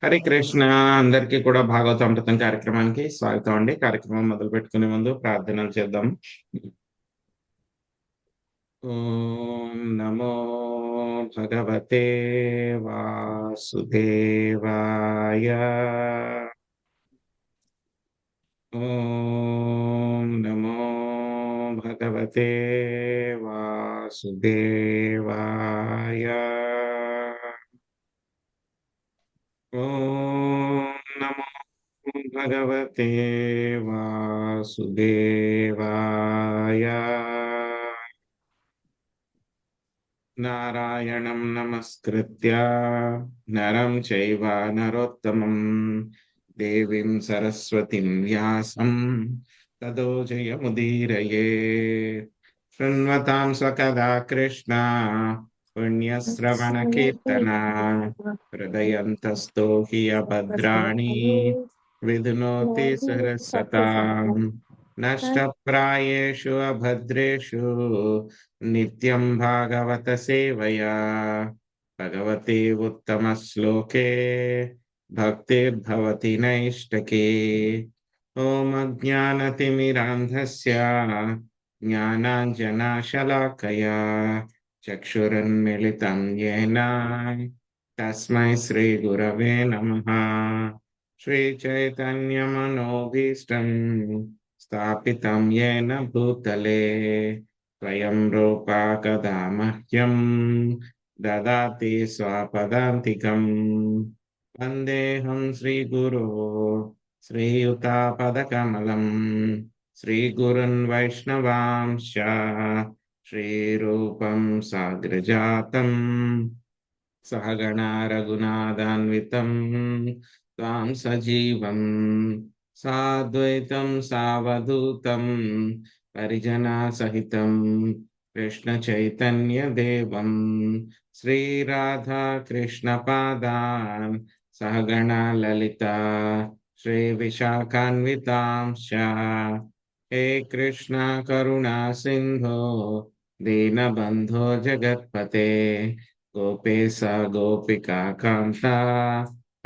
హరే కృష్ణ. అందరికీ కూడా భాగవతామృతం కార్యక్రమానికి స్వాగతం అండి. కార్యక్రమం మొదలు పెట్టుకునే ముందు ప్రార్థనలు చేద్దాం. ఓం నమో భగవతే వాసుదేవాయ. ఓం నమో భగవతే వాసుదేవాయ. ఓం నమో భగవతే వాసుదేవాయ. నారాయణం నమస్కృత్య నరం చైవ నరోత్తమం దేవీం సరస్వతిం వ్యాసం తదో జయముదీరయే. శృణ్వతాం స్వకదా కృష్ణ పుణ్యశ్రవణ కీర్తన హృదయంతస్థో హి అభద్రాణి విధునోతి సరస్వతాం. నష్టప్రాయేషు అభద్రేషు నిత్యం భాగవత సేవయా భగవతి ఉత్తమ శ్లోకే భక్తిర్భవతి నైష్టకే. ఓం అజ్ఞానతిమిరాంధస్య జ్ఞానాంజనశలాకయా చక్షురున్మిళితం యేన తస్మై శ్రీగురవే నమః. శ్రీచైతన్యమనోభీష్టం స్థాపితం యేన భూతలే స్వయం రూపా కదా మహ్యం దదాతి స్వపదాంతికం. వందేహం శ్రీగురో శ్రీయుతాపదకమలం శ్రీగురున్ వైష్ణవాంశ శ్రీరూపం సాగ్రజాతం సహగణా రఘునాథాన్వితం త్వాం సజీవం సాద్వైతం సావధూతం పరిజనా సహితం కృష్ణ చైతన్య దేవం శ్రీరాధా కృష్ణ పాదాన్ సహగణా లలిత శ్రీ విశాఖాన్వితాంశ. హే కృష్ణ కరుణా సింధో దీనబంధో జగత్పతే గోపేశ గోపికా కాంత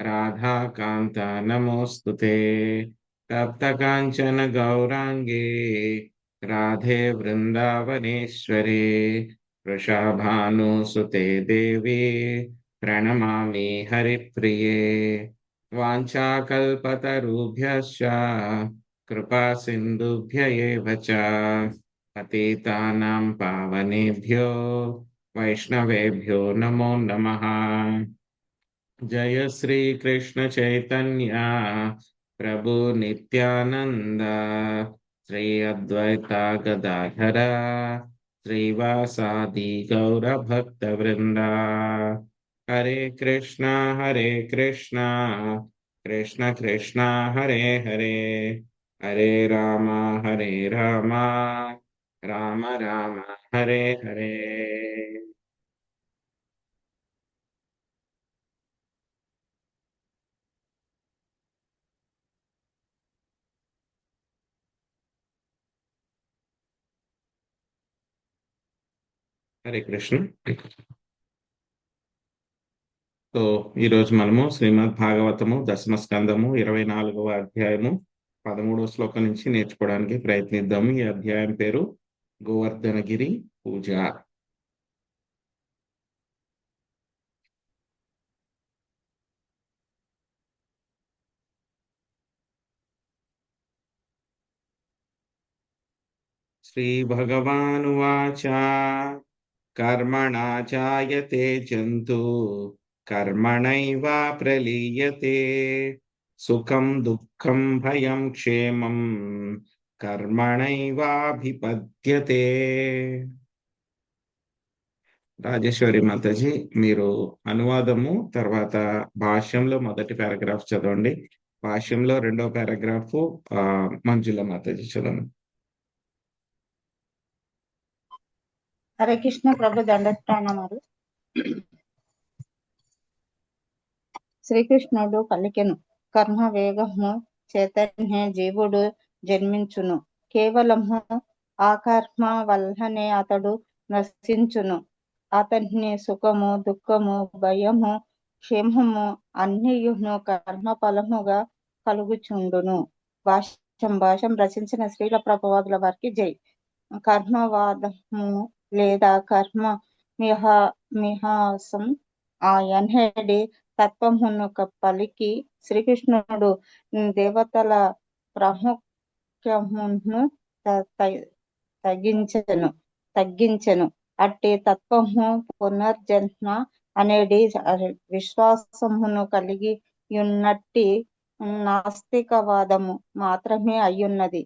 రాధాకాంత నమోస్తుతే. తప్త కాంచన గౌరాంగే రాధే వృందావనేశ్వరి వృషభానుసుతే దేవి ప్రణమామి హరిప్రియే. వాంఛాకల్పతరుభ్యశ్చ కృపా సింధుభ్య ఏవ చ పతితానాం పావనేభ్యో వైష్ణవేభ్యో నమో నమః. జయ శ్రీ కృష్ణ చైతన్య ప్రభు నిత్యానంద శ్రీ అద్వైత గదాధర శ్రీవాసాది గౌర భక్త వృంద. హరే కృష్ణ కృష్ణ కృష్ణ హరే హరే హరే రామ రామ రామ హరే హరే. హరే కృష్ణ. సో ఈరోజు మనము శ్రీమద్ భాగవతము దశమ స్కందము 24వ అధ్యాయము 13వ శ్లోకం నుంచి నేర్చుకోవడానికి ప్రయత్నిద్దాము. ఈ అధ్యాయం పేరు గోవర్ధనగిరి పూజ. శ్రీ భగవానువాచ కర్మణా జాయతే జంతు కర్మణైవ ప్రలీయతే సుఖం దుఃఖం భయం క్షేమం కర్మణైవాభిపద్యతే. రాజేశ్వరి మాతాజీ, మీరు అనువాదము తర్వాత భాష్యంలో మొదటి పారాగ్రాఫ్ చదవండి, భాష్యంలో రెండో పారాగ్రాఫ్ మంజుల మాతాజీ చదవండి. హరే కృష్ణ ప్రభు దండప్రాణములు. శ్రీకృష్ణుడు పలికెను, కర్మ వేగము చైతన్య జీవుడు జన్మించును, కేవలము ఆ కర్మ వల్లనే అతడు నశించును. అతన్ని సుఖము దుఃఖము భయము క్షేమము అన్నియును కర్మ ఫలముగా కలుగుచుండును. భాష్యం రచించిన శ్రీల ప్రభువాదుల వారికి జై. కర్మవాదము లేదా కర్మ మిహాసం ఎన్హెడి తత్వమును పలికి శ్రీకృష్ణుడు దేవతల ప్రాముఖ్యమును తగ్గించెను. అట్టి తత్వము పునర్జన్మ అనేది విశ్వాసమును కలిగి ఉన్నట్టి నాస్తికవాదము మాత్రమే అయ్యున్నది.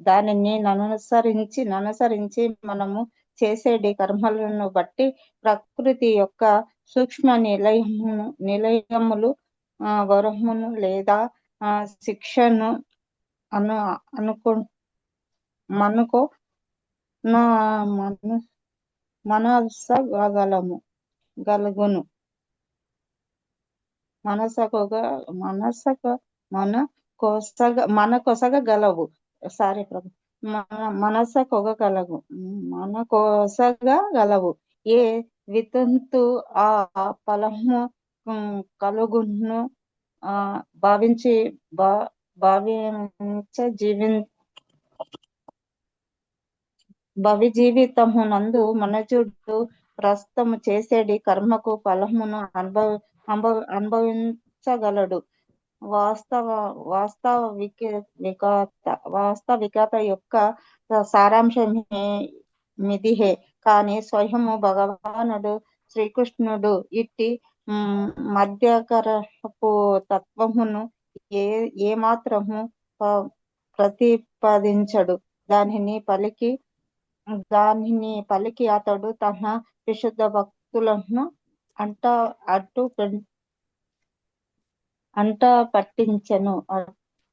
దానిని అనుసరించి మనము చేసేటి కర్మలను బట్టి ప్రకృతి యొక్క సూక్ష్మ నిలయములు వరమును లేదా శిక్షను మనకొసగలవు. ఏ వితంతు ఆ ఫలము కలుగును భవి జీవితమునందు మనుజుడు ప్రస్తుతము చేసేటి కర్మకు ఫలమును అనుభవించగలడు. వాస్తవికత యొక్క సారాంశమిదిహే. కానీ స్వయము భగవానుడు శ్రీకృష్ణుడు ఇట్టి మధ్యకరపు తత్వమును ఏమాత్రము ప్రతిపాదించడు. దానిని పలికి అతడు తన విశుద్ధ భక్తులను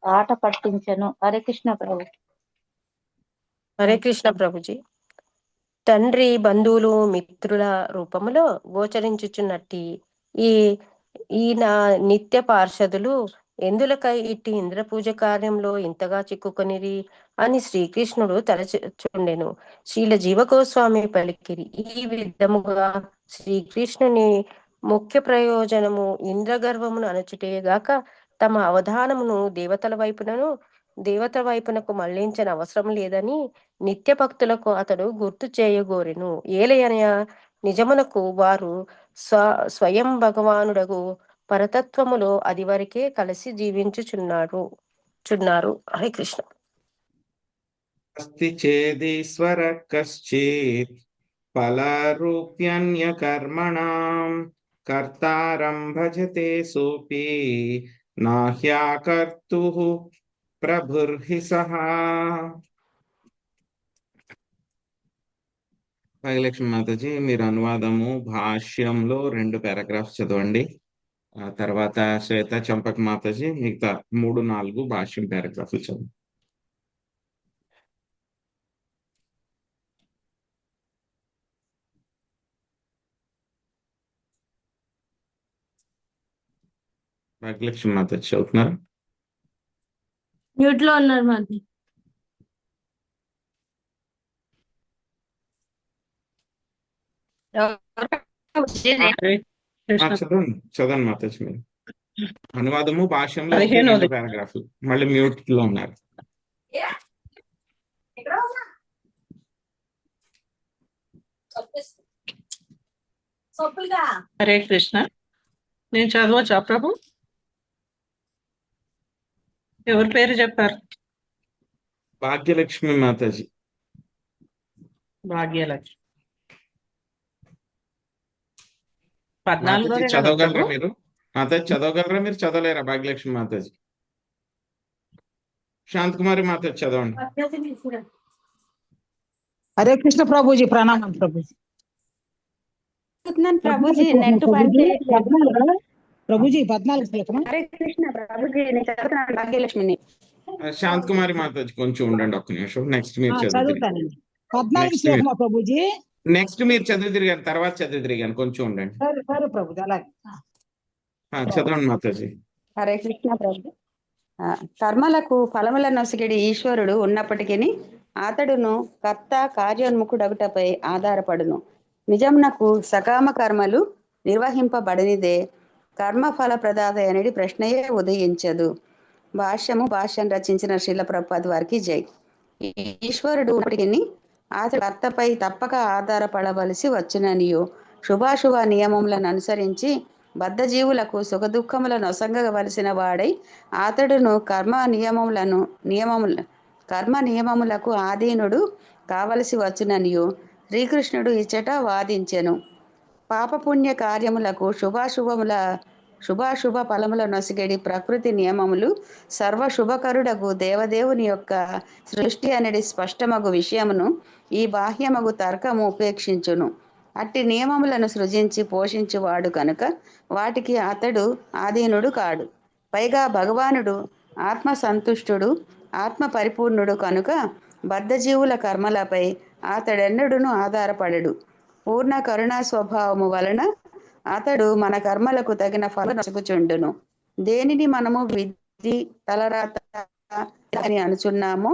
ఆట పట్టించెను. హరే కృష్ణ ప్రభు. హరే కృష్ణ ప్రభుజీ. తండ్రి బంధువులు మిత్రుల రూపములో గోచరించుచున్నట్టి ఈ నా నిత్య పార్షదులు ఎందులకై ఇట్టి ఇంద్ర పూజ కార్యంలో ఇంతగా చిక్కుకొనిరి అని శ్రీకృష్ణుడు తలచుండెను. శ్రీల జీవగోస్వామి పలికిరి. ఈ విధముగా శ్రీకృష్ణుని ముఖ్య ప్రయోజనము ఇంద్రగర్వమును అణచుటేగాక తమ అవధానమును దేవతల వైపునకు మళ్లించిన అవసరం లేదని నిత్య భక్తులకు అతడు గుర్తు చేయగోరెను. ఏలయనయ నిజమునకు వారు స్వయం భగవానుడగు పరతత్వములో అది వరకే కలిసి జీవించుచున్నారు. హరే కృష్ణ. అస్తి చేదీశ్వర కశ్చిత్ ఫలరూప్యన్య కర్మణాం కర్తారం భజతే సోపి నాహ్యాకర్తుః ప్రభుర్హి సహా. భాగ్యలక్ష్మి మాతాజీ, మీరు అనువాదము భాష్యంలో 2 పారాగ్రాఫ్స్ చదవండి. తర్వాత శ్వేత చంపక్ మాతాజీ మిగతా 3-4 భాష్యం పారాగ్రాఫ్లు చదవండి. భాగ్యలక్ష్మి మాతాజీ చదువుతున్నారు? మ్యూట్ లో ఉన్నారు మాది. చదవండి మాతాజీ మీరు. అనువాదము భాష్యంలో 2 పారాగ్రాఫ్లు. మళ్ళీ మ్యూట్ లో ఉన్నారు. హరే కృష్ణ. నేను చదవచ్చా ప్రభు? ఎవరి పేరు చెప్పారు? భాగ్యలక్ష్మి మాతాజీ. భాగ్యలక్ష్మి 14 చదవగలరా మీరు? మాతాజీ చదవగలరా మీరు? చదవలేరా భాగ్యలక్ష్మి మాతాజీ? శాంతకుమారి మాతాజీ చదవండి. హరే కృష్ణ ప్రభుజీ. ప్రణామం ప్రభుజీ. ప్రభుజీ నెట్ ప్రభుజీ 14 శ్లోకం. హరే కృష్ణ ప్రభుజీ. నేను చదువుతున్నాను భాగ్యలక్ష్మిని. శాంతకుమారి మాతాజీ కొంచెం ఉండండి, ఒక్క నిమిషం. నెక్స్ట్ మీరు చదువుతానండి. 14 శ్లోకమా ప్రభుజీ? నెక్స్ట్ మీరు చదువు తిరిగాను, తర్వాత చదువు తిరిగాను, కొంచెం ఉండండి. సరే ప్రభుజీ, అలాగే చదవండి మాతాజీ. హరే కృష్ణ ప్రభు. కర్మలకు ఫలముల నొసగిడి ఈశ్వరుడు ఉన్నప్పటికీ అతడును కర్త కార్యోన్ముఖుడగుటపై ఆధారపడును. నిజమునకు సకామ కర్మలు నిర్వహింపబడనిదే కర్మఫల ప్రదాత అనేది ప్రశ్నయే ఉదయించదు. భాష్యం రచించిన శ్రీల ప్రభుపాద వారికి జై. ఈశ్వరుడు ఉన్నప్పటికీ అతడు భర్తపై తప్పక ఆధారపడవలసి వచ్చుననియు శుభాశుభ నియమములను అనుసరించి బద్ధజీవులకు సుఖదుఖములను నొసంగవలసిన వాడై అతడును కర్మ నియమములకు ఆధీనుడు కావలసి వచ్చుననియు శ్రీకృష్ణుడు ఇచ్చట వాదించెను. పాపపుణ్య కార్యములకు శుభాశుభ ఫలముల నొసగడి ప్రకృతి నియమములు సర్వశుభకరుడగు దేవదేవుని యొక్క సృష్టి అనేది స్పష్టమగు విషయమును ఈ బాహ్యమగు తర్కము ఉపేక్షించును. అట్టి నియమములను సృజించి పోషించువాడు కనుక వాటికి అతడు ఆధీనుడు కాడు. పైగా భగవానుడు ఆత్మ సంతుష్టుడు, ఆత్మ పరిపూర్ణుడు కనుక బద్ధజీవుల కర్మలపై అతడెన్నడును ఆధారపడడు. పూర్ణ కరుణా స్వభావము వలన అతడు మన కర్మలకు తగిన ఫలం నొసగుచుండును. దేనిని మనము విధి తలరాత అని అనుచున్నామో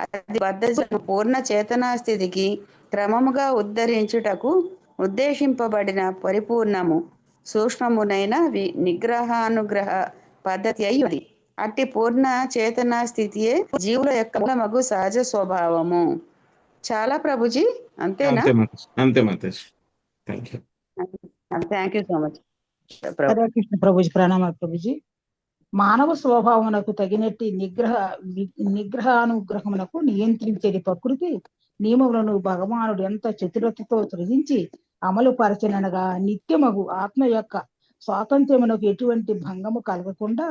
అది బద్ధజీవులను పూర్ణ చేతనా స్థితికి క్రమముగా ఉద్ధరించుటకు ఉద్దేశింపబడిన పరిపూర్ణము సూక్ష్మమునైన నిగ్రహానుగ్రహ పద్ధతి అయి అట్టి పూర్ణ చేతనా స్థితియే జీవుల యొక్క మూలమగు సహజ స్వభావము. చాలా ప్రభుజీ, అంతేనా? అంతే Mataji. Thank you. Thank you so much. Hare Krishna Prabhuji, ప్రణామాలు ప్రభుజీ. మానవ స్వభావమునకు తగినట్టి నిగ్రహానుగ్రహమునకు నియంత్రించేది ప్రకృతి నియమములను భగవానుడు ఎంత చతురతతో సృజించి అమలు పరచనగా నిత్యమగు ఆత్మ యొక్క స్వాతంత్ర్యమునకు ఎటువంటి భంగము కలగకుండా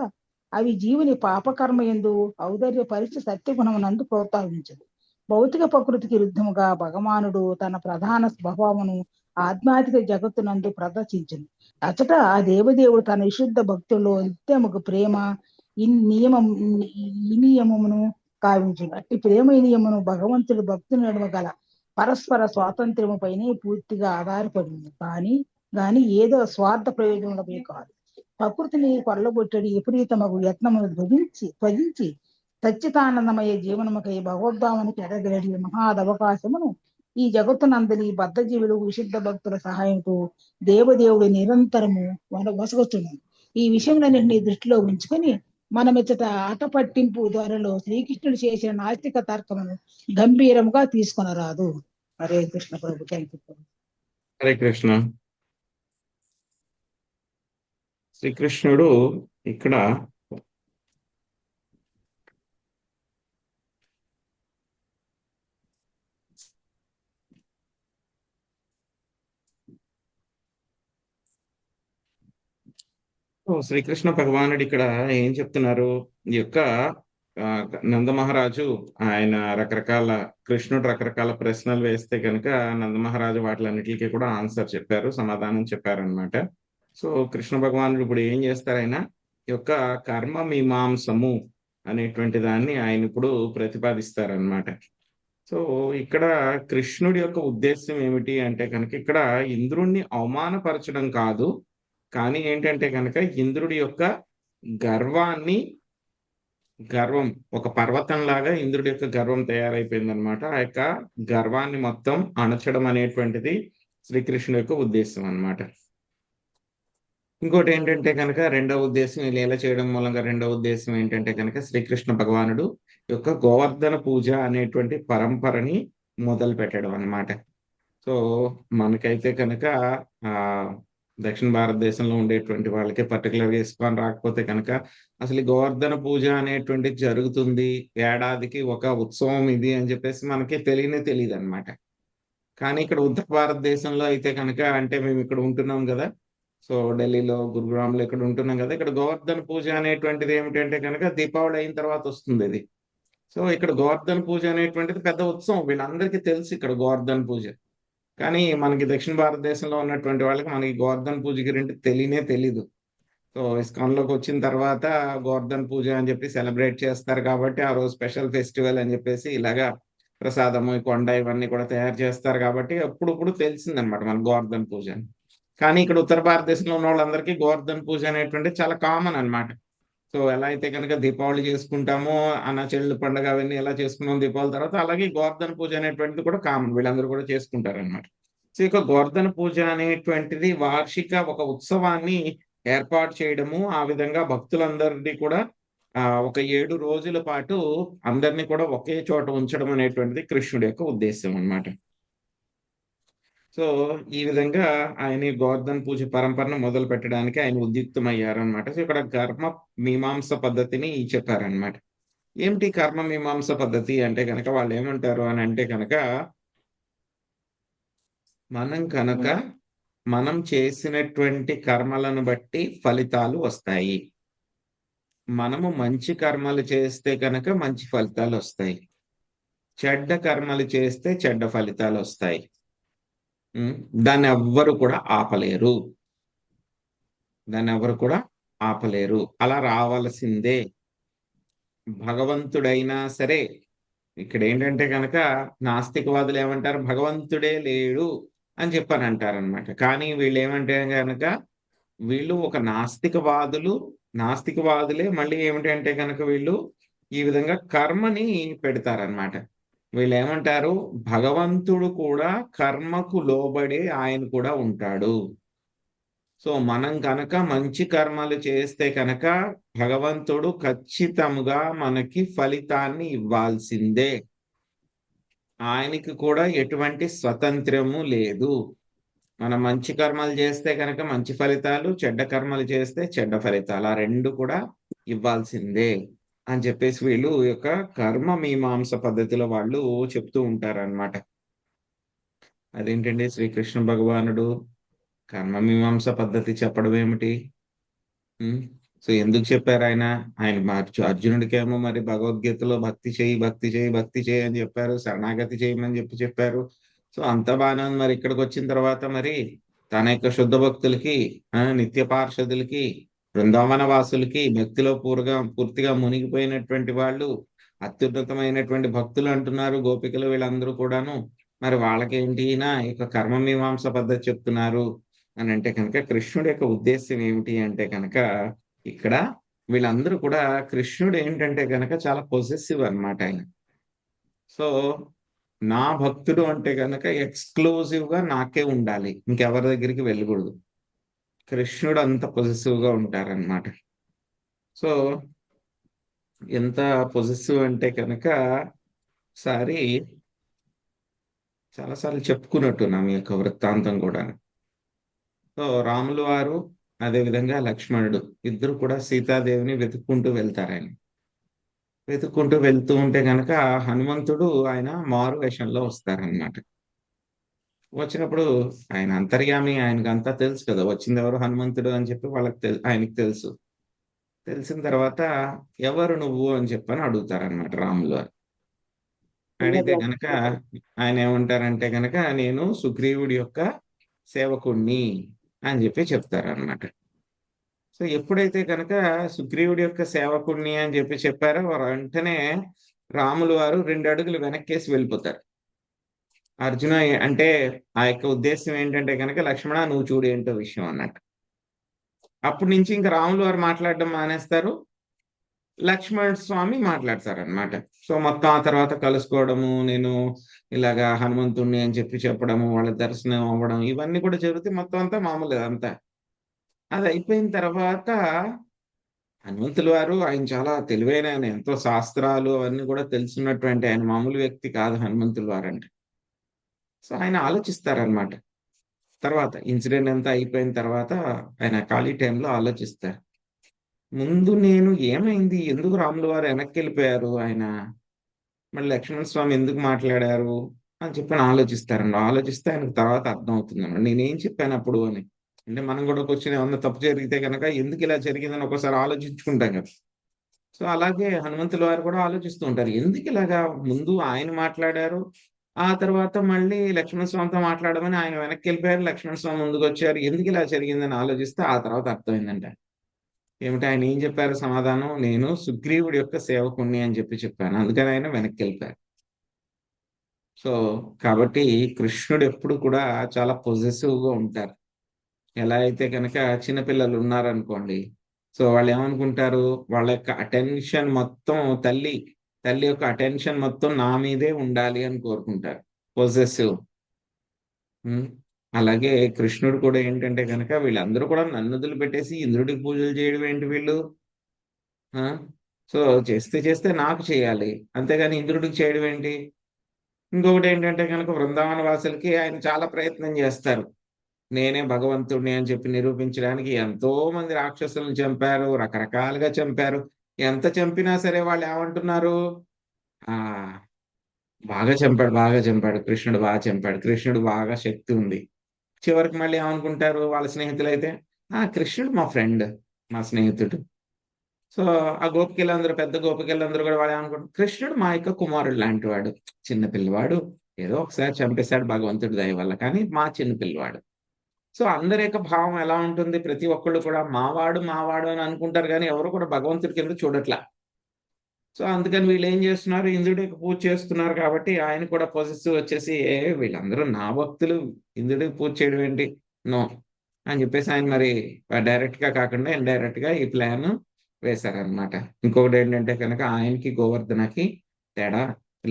అవి జీవుని పాపకర్మ యందు ఔదర్యపరిచి సత్యగుణమునందు ప్రోత్సహించదు. భౌతిక ప్రకృతికి విరుద్ధముగా భగవానుడు తన ప్రధాన స్వభావమును ఆధ్యాత్మిక జగత్తునందు ప్రదర్శించును. అచట ఆ దేవదేవుడు తన విశుద్ధ భక్తుల్లో నిత్యముకు ప్రేమ నియమమును కావించును. అట్టి ప్రేమ నియమమును భగవంతుడు భక్తుని నడుమ గల పరస్పర స్వాతంత్ర్యము పైనే పూర్తిగా ఆధారపడింది. కానీ ఏదో స్వార్థ ప్రయోజనములపై కాదు. ప్రకృతిని కొల్లగొట్టడి విపరీతమగు యత్నమును త్వజించి సచ్చితానందమయ జీవనముకై భగవద్భావనకి ఎడగలడి మహాదవకాశమును ఈ జగత్తునందరి బద్ధజీవులు విశుద్ధ భక్తుల సహాయంతో దేవదేవుడు నిరంతరము వసగొచ్చున్నాడు. ఈ విషయములన్నింటినీ దృష్టిలో ఉంచుకొని మనమిచ్చట ఆట పట్టింపు ద్వారాలో శ్రీకృష్ణుడు చేసిన నాస్తిక తర్కమును గంభీరముగా తీసుకొనరాదు. హరే కృష్ణ ప్రభు. థ్యాంక్ యూ ప్రభు. హరే కృష్ణ. శ్రీకృష్ణుడు ఇక్కడ శ్రీకృష్ణ భగవానుడు ఇక్కడ ఏం చెప్తున్నారు? ఈ యొక్క నందమహారాజు ఆయన కృష్ణుడు రకరకాల ప్రశ్నలు వేస్తే కనుక నందమహారాజు వాటిలన్నిటికీ కూడా ఆన్సర్ చెప్పారు, సమాధానం చెప్పారనమాట. సో కృష్ణ భగవానుడు ఇప్పుడు ఏం చేస్తారు? ఆయన యొక్క కర్మ మీమాంసము అనేటువంటి దాన్ని ఆయన ఇప్పుడు ప్రతిపాదిస్తారనమాట. సో ఇక్కడ కృష్ణుడి యొక్క ఉద్దేశం ఏమిటి అంటే కనుక ఇక్కడ ఇంద్రుణ్ణి అవమానపరచడం కాదు, కానీ ఏంటంటే కనుక ఇంద్రుడి యొక్క గర్వం ఒక పర్వతం లాగా ఇంద్రుడి యొక్క గర్వం తయారైపోయింది అనమాట. ఆ యొక్క గర్వాన్ని మొత్తం అణచడం అనేటువంటిది శ్రీకృష్ణుడి యొక్క ఉద్దేశం అన్నమాట. ఇంకోటి ఏంటంటే కనుక రెండవ ఉద్దేశం, లీల చేయడం మూలంగా రెండవ ఉద్దేశం ఏంటంటే కనుక శ్రీకృష్ణ భగవానుడు యొక్క గోవర్ధన పూజ అనేటువంటి పరంపరని మొదలు పెట్టడం అన్నమాట. సో మనకైతే కనుక దక్షిణ భారతదేశంలో ఉండేటువంటి వాళ్ళకి పర్టికులర్గా ఇస్కాన్ రాకపోతే కనుక అసలు ఈ గోవర్ధన పూజ అనేటువంటిది జరుగుతుంది, ఏడాదికి ఒక ఉత్సవం ఇది అని చెప్పేసి మనకి తెలియదు అనమాట. కానీ ఇక్కడ ఉత్తర భారతదేశంలో అయితే కనుక, అంటే మేము ఇక్కడ ఉంటున్నాం కదా, సో ఢిల్లీలో గురుగ్రామ్లో ఇక్కడ ఉంటున్నాం కదా, ఇక్కడ గోవర్ధన పూజ అనేటువంటిది ఏమిటంటే కనుక దీపావళి అయిన తర్వాత వస్తుంది ఇది. సో ఇక్కడ గోవర్ధన పూజ అనేటువంటిది పెద్ద ఉత్సవం, వీళ్ళందరికీ తెలుసు ఇక్కడ గోవర్ధన పూజ. కానీ మనకి దక్షిణ భారతదేశంలో ఉన్నటువంటి వాళ్ళకి మనకి గోవర్ధన పూజ గురించి తెలీదు. సో ఇస్కాన్లోకి వచ్చిన తర్వాత గోవర్ధన పూజ అని చెప్పి సెలబ్రేట్ చేస్తారు కాబట్టి ఆ రోజు స్పెషల్ ఫెస్టివల్ అని చెప్పేసి ఇలాగా ప్రసాదము, కొండ ఇవన్నీ కూడా తయారు చేస్తారు కాబట్టి అప్పుడు తెలిసిందనమాట మన గోవర్ధన పూజ. కానీ ఇక్కడ ఉత్తర భారతదేశంలో ఉన్న వాళ్ళందరికీ గోవర్ధన పూజ అనేటువంటిది చాలా కామన్ అనమాట. సో ఎలా అయితే కనుక దీపావళి చేసుకుంటామో, చెల్లు పండుగ అవన్నీ ఎలా చేసుకున్నాం దీపావళి తర్వాత, అలాగే గోవర్ధన పూజ అనేటువంటిది కూడా కామన్, వీళ్ళందరూ కూడా చేసుకుంటారు అనమాట. సో ఇక గోవర్ధన పూజ అనేటువంటిది వార్షిక ఒక ఉత్సవాన్ని ఏర్పాటు చేయడము, ఆ విధంగా భక్తులందరినీ కూడా ఒక 7 రోజుల పాటు అందరినీ కూడా ఒకే చోట ఉంచడం అనేటువంటిది కృష్ణుడి యొక్క ఉద్దేశం అన్నమాట. సో ఈ విధంగా ఆయన ఈ గోవర్ధన పూజ పరంపరను మొదలు పెట్టడానికి ఆయన ఉద్యుక్తమయ్యారనమాట. సో ఇక్కడ కర్మ మీమాంస పద్ధతిని చెప్పారనమాట. ఏమిటి కర్మ మీమాంస పద్ధతి అంటే కనుక వాళ్ళు ఏమంటారు అని అంటే కనుక, మనం చేసినటువంటి కర్మలను బట్టి ఫలితాలు వస్తాయి. మనము మంచి కర్మలు చేస్తే కనుక మంచి ఫలితాలు వస్తాయి, చెడ్డ కర్మలు చేస్తే చెడ్డ ఫలితాలు వస్తాయి. దాన్ని ఎవ్వరు కూడా ఆపలేరు. అలా రావాల్సిందే. భగవంతుడైనా సరే, ఇక్కడ ఏంటంటే కనుక నాస్తికవాదులు ఏమంటారు, భగవంతుడే లేడు అని చెప్పని అంటారనమాట. కానీ వీళ్ళు ఏమంటే కనుక, వీళ్ళు ఒక నాస్తికవాదులే మళ్ళీ ఏమిటంటే కనుక వీళ్ళు ఈ విధంగా కర్మని పెడతారనమాట. వీళ్ళు ఏమంటారు, భగవంతుడు కూడా కర్మకు లోబడే ఆయన కూడా ఉంటాడు. సో మనం కనుక మంచి కర్మలు చేస్తే కనుక భగవంతుడు ఖచ్చితంగా మనకి ఫలితాన్ని ఇవ్వాల్సిందే. ఆయనకి కూడా ఎటువంటి స్వతంత్రము లేదు. మనం మంచి కర్మలు చేస్తే కనుక మంచి ఫలితాలు, చెడ్డ కర్మలు చేస్తే చెడ్డ ఫలితాలు, ఆ రెండు కూడా ఇవ్వాల్సిందే అని చెప్పేసి వీళ్ళు యొక్క కర్మ మీమాంస పద్ధతిలో వాళ్ళు చెప్తూ ఉంటారన్నమాట. అదేంటండి శ్రీకృష్ణ భగవానుడు కర్మ మీమాంస పద్ధతి చెప్పడం ఏమిటి? సో ఎందుకు చెప్పారు ఆయన అర్జునుడికేమో మరి భగవద్గీతలో భక్తి చేయి అని చెప్పారు, శరణాగతి చేయమని చెప్పారు. సో అంత బాగానే ఉంది. మరి ఇక్కడికి వచ్చిన తర్వాత మరి తన యొక్క శుద్ధ భక్తులకి, నిత్య పార్షదులకి, బృందావన వాసులకి, భక్తిలో పూర్తిగా మునిగిపోయినటువంటి వాళ్ళు, అత్యున్నతమైనటువంటి భక్తులు అంటున్నారు గోపికలు, వీళ్ళందరూ కూడాను, మరి వాళ్ళకేంటి నా యొక్క కర్మ మీమాంస పద్ధతి చెప్తున్నారు అని అంటే కనుక, కృష్ణుడి యొక్క ఉద్దేశం ఏమిటి అంటే కనుక, ఇక్కడ వీళ్ళందరూ కూడా కృష్ణుడు ఏంటంటే కనుక చాలా పొసెసివ్ అన్నమాట ఆయన. సో నా భక్తుడు అంటే కనుక ఎక్స్క్లూజివ్ గా నాకే ఉండాలి, ఇంకెవరి దగ్గరికి వెళ్ళకూడదు. కృష్ణుడు అంత పొసెసివ్ గా ఉంటారనమాట. సో ఎంత పొసెసివ్ అంటే కనుక చాలాసార్లు చెప్పుకున్నట్టున్నాం ఈ యొక్క వృత్తాంతం కూడా. సో రాములు వారు అదేవిధంగా లక్ష్మణుడు ఇద్దరు కూడా సీతాదేవిని వెతుక్కుంటూ వెళ్తూ ఉంటే కనుక హనుమంతుడు ఆయన మారు వేషంలో వస్తారనమాట. వచ్చినప్పుడు ఆయన అంతర్యామి, ఆయనకు అంతా తెలుసు కదా వచ్చింది ఎవరు హనుమంతుడు అని చెప్పి ఆయనకి తెలుసు. తెలిసిన తర్వాత ఎవరు నువ్వు అని చెప్పని అడుగుతారనమాట రాములు వారు. అడిగితే కనుక ఆయన ఏమంటారంటే కనుక, నేను సుగ్రీవుడి యొక్క సేవకుణ్ణి అని చెప్పి చెప్తారనమాట. సో ఎప్పుడైతే కనుక సుగ్రీవుడి యొక్క సేవకుణ్ణి అని చెప్పి చెప్పారో వెంటనే రాములు వారు 2 అడుగులు వెనక్కేసి వెళ్ళిపోతారు. అర్జున అంటే ఆ యొక్క ఉద్దేశం ఏంటంటే కనుక, లక్ష్మణ నువ్వు చూడు ఏంటో విషయం అన్నట్టు. అప్పటి నుంచి ఇంకా రాములు వారు మాట్లాడడం మానేస్తారు, లక్ష్మణ స్వామి మాట్లాడతారనమాట. సో మొత్తం ఆ తర్వాత కలుసుకోవడము, నేను ఇలాగా హనుమంతుణ్ణి అని చెప్పి చెప్పడము, వాళ్ళ దర్శనం అవ్వడం, ఇవన్నీ కూడా జరిగితే మొత్తం అంతా మామూలు అంతా. అది అయిపోయిన తర్వాత హనుమంతుల వారు ఆయన చాలా తెలివైన ఆయన, ఎంతో శాస్త్రాలు అవన్నీ కూడా తెలుసున్నటువంటి ఆయన, మామూలు వ్యక్తి కాదు హనుమంతుల వారు అంటే. సో ఆయన ఆలోచిస్తారనమాట. తర్వాత ఇన్సిడెంట్ అంతా అయిపోయిన తర్వాత ఆయన ఖాళీ టైంలో ఆలోచిస్తారు. ముందు నేను ఏమైంది, ఎందుకు రాముల వారు వెనక్కి వెళ్ళిపోయారు, ఆయన మళ్ళీ లక్ష్మణ స్వామి ఎందుకు మాట్లాడారు అని చెప్పి ఆలోచిస్తే ఆయనకు తర్వాత అర్థం అవుతుంది అన్నమాట, నేనేం చెప్పాను అప్పుడు అని. అంటే మనం కూడా కూర్చొని ఏమన్నా తప్పు జరిగితే కనుక ఎందుకు ఇలా జరిగిందని ఒకసారి ఆలోచించుకుంటాం కదా. సో అలాగే హనుమంతుల వారు కూడా ఆలోచిస్తూ ఉంటారు, ఎందుకు ఇలాగా ముందు ఆయన మాట్లాడారు, ఆ తర్వాత మళ్ళీ లక్ష్మణ స్వామితో మాట్లాడమని ఆయన వెనక్కి వెళ్ళిపోయారు, లక్ష్మణ స్వామి ముందుకు వచ్చారు, ఎందుకు ఇలా జరిగిందని ఆలోచిస్తే ఆ తర్వాత అర్థమైందంట. ఏమిటి ఆయన ఏం చెప్పారు సమాధానం, నేను సుగ్రీవుడి యొక్క సేవకుణ్ణి అని చెప్పాను, అందుకని ఆయన వెనక్కి వెళ్ళిపోయారు. సో కాబట్టి కృష్ణుడు ఎప్పుడు కూడా చాలా పొజెసివ్ గా ఉంటారు. ఎలా అయితే కనుక చిన్నపిల్లలు ఉన్నారనుకోండి, సో వాళ్ళు ఏమనుకుంటారు, వాళ్ళ యొక్క అటెన్షన్ మొత్తం తల్లి యొక్క అటెన్షన్ మొత్తం నా మీదే ఉండాలి అని కోరుకుంటారు, పొజెసివ్. అలాగే కృష్ణుడు కూడా ఏంటంటే కనుక వీళ్ళందరూ కూడా నన్ను వదిలిపెట్టేసి ఇంద్రుడికి పూజలు చేయడం ఏంటి వీళ్ళు? ఆ సో చేస్తే చేస్తే నాకు చేయాలి, అంతేగాని ఇంద్రుడికి చేయడం ఏంటి? ఇంకొకటి ఏంటంటే కనుక బృందావన వాసులకి ఆయన చాలా ప్రయత్నం చేస్తారు. నేనే భగవంతుడిని అని చెప్పి నిరూపించడానికి ఎంతో మంది రాక్షసులను చంపారు, రకరకాలుగా చంపారు. ఎంత చంపినా సరే వాళ్ళు ఏమంటున్నారు? ఆ బాగా చంపాడు, బాగా చంపాడు, కృష్ణుడు బాగా చంపాడు, కృష్ణుడు బాగా శక్తి ఉంది. చివరికి మళ్ళీ ఏమనుకుంటారు వాళ్ళ స్నేహితులైతే? కృష్ణుడు మా ఫ్రెండ్, మా స్నేహితుడు. సో ఆ గోపికలందరూ, పెద్ద గోపికలందరూ కూడా వాళ్ళు ఏమనుకుంటారు? కృష్ణుడు మా యొక్క కుమారుడు లాంటి వాడు, చిన్న పిల్లవాడు, ఏదో ఒకసారి చంపేశాడు భగవంతుడి దయ వల్ల, కానీ మా చిన్న పిల్లవాడు. సో అందరి యొక్క భావం ఎలా ఉంటుంది? ప్రతి ఒక్కళ్ళు కూడా మావాడు మావాడు అని అనుకుంటారు, కానీ ఎవరు కూడా భగవంతుడి కింద చూడట్లా. సో అందుకని వీళ్ళు ఏం చేస్తున్నారు? ఇంద్రుడికి పూజ చేస్తున్నారు కాబట్టి ఆయన కూడా పొసెసివ్ వచ్చేసి, వీళ్ళందరూ నా భక్తులు, ఇంద్రుడికి పూజ చేయడం ఏంటి, నో అని చెప్పేసి ఆయన మరి డైరెక్ట్ గా కాకుండా ఇండైరెక్ట్ గా ఈ ప్లాన్ వేశారనమాట. ఇంకొకటి ఏంటంటే కనుక ఆయనకి గోవర్ధనకి తేడా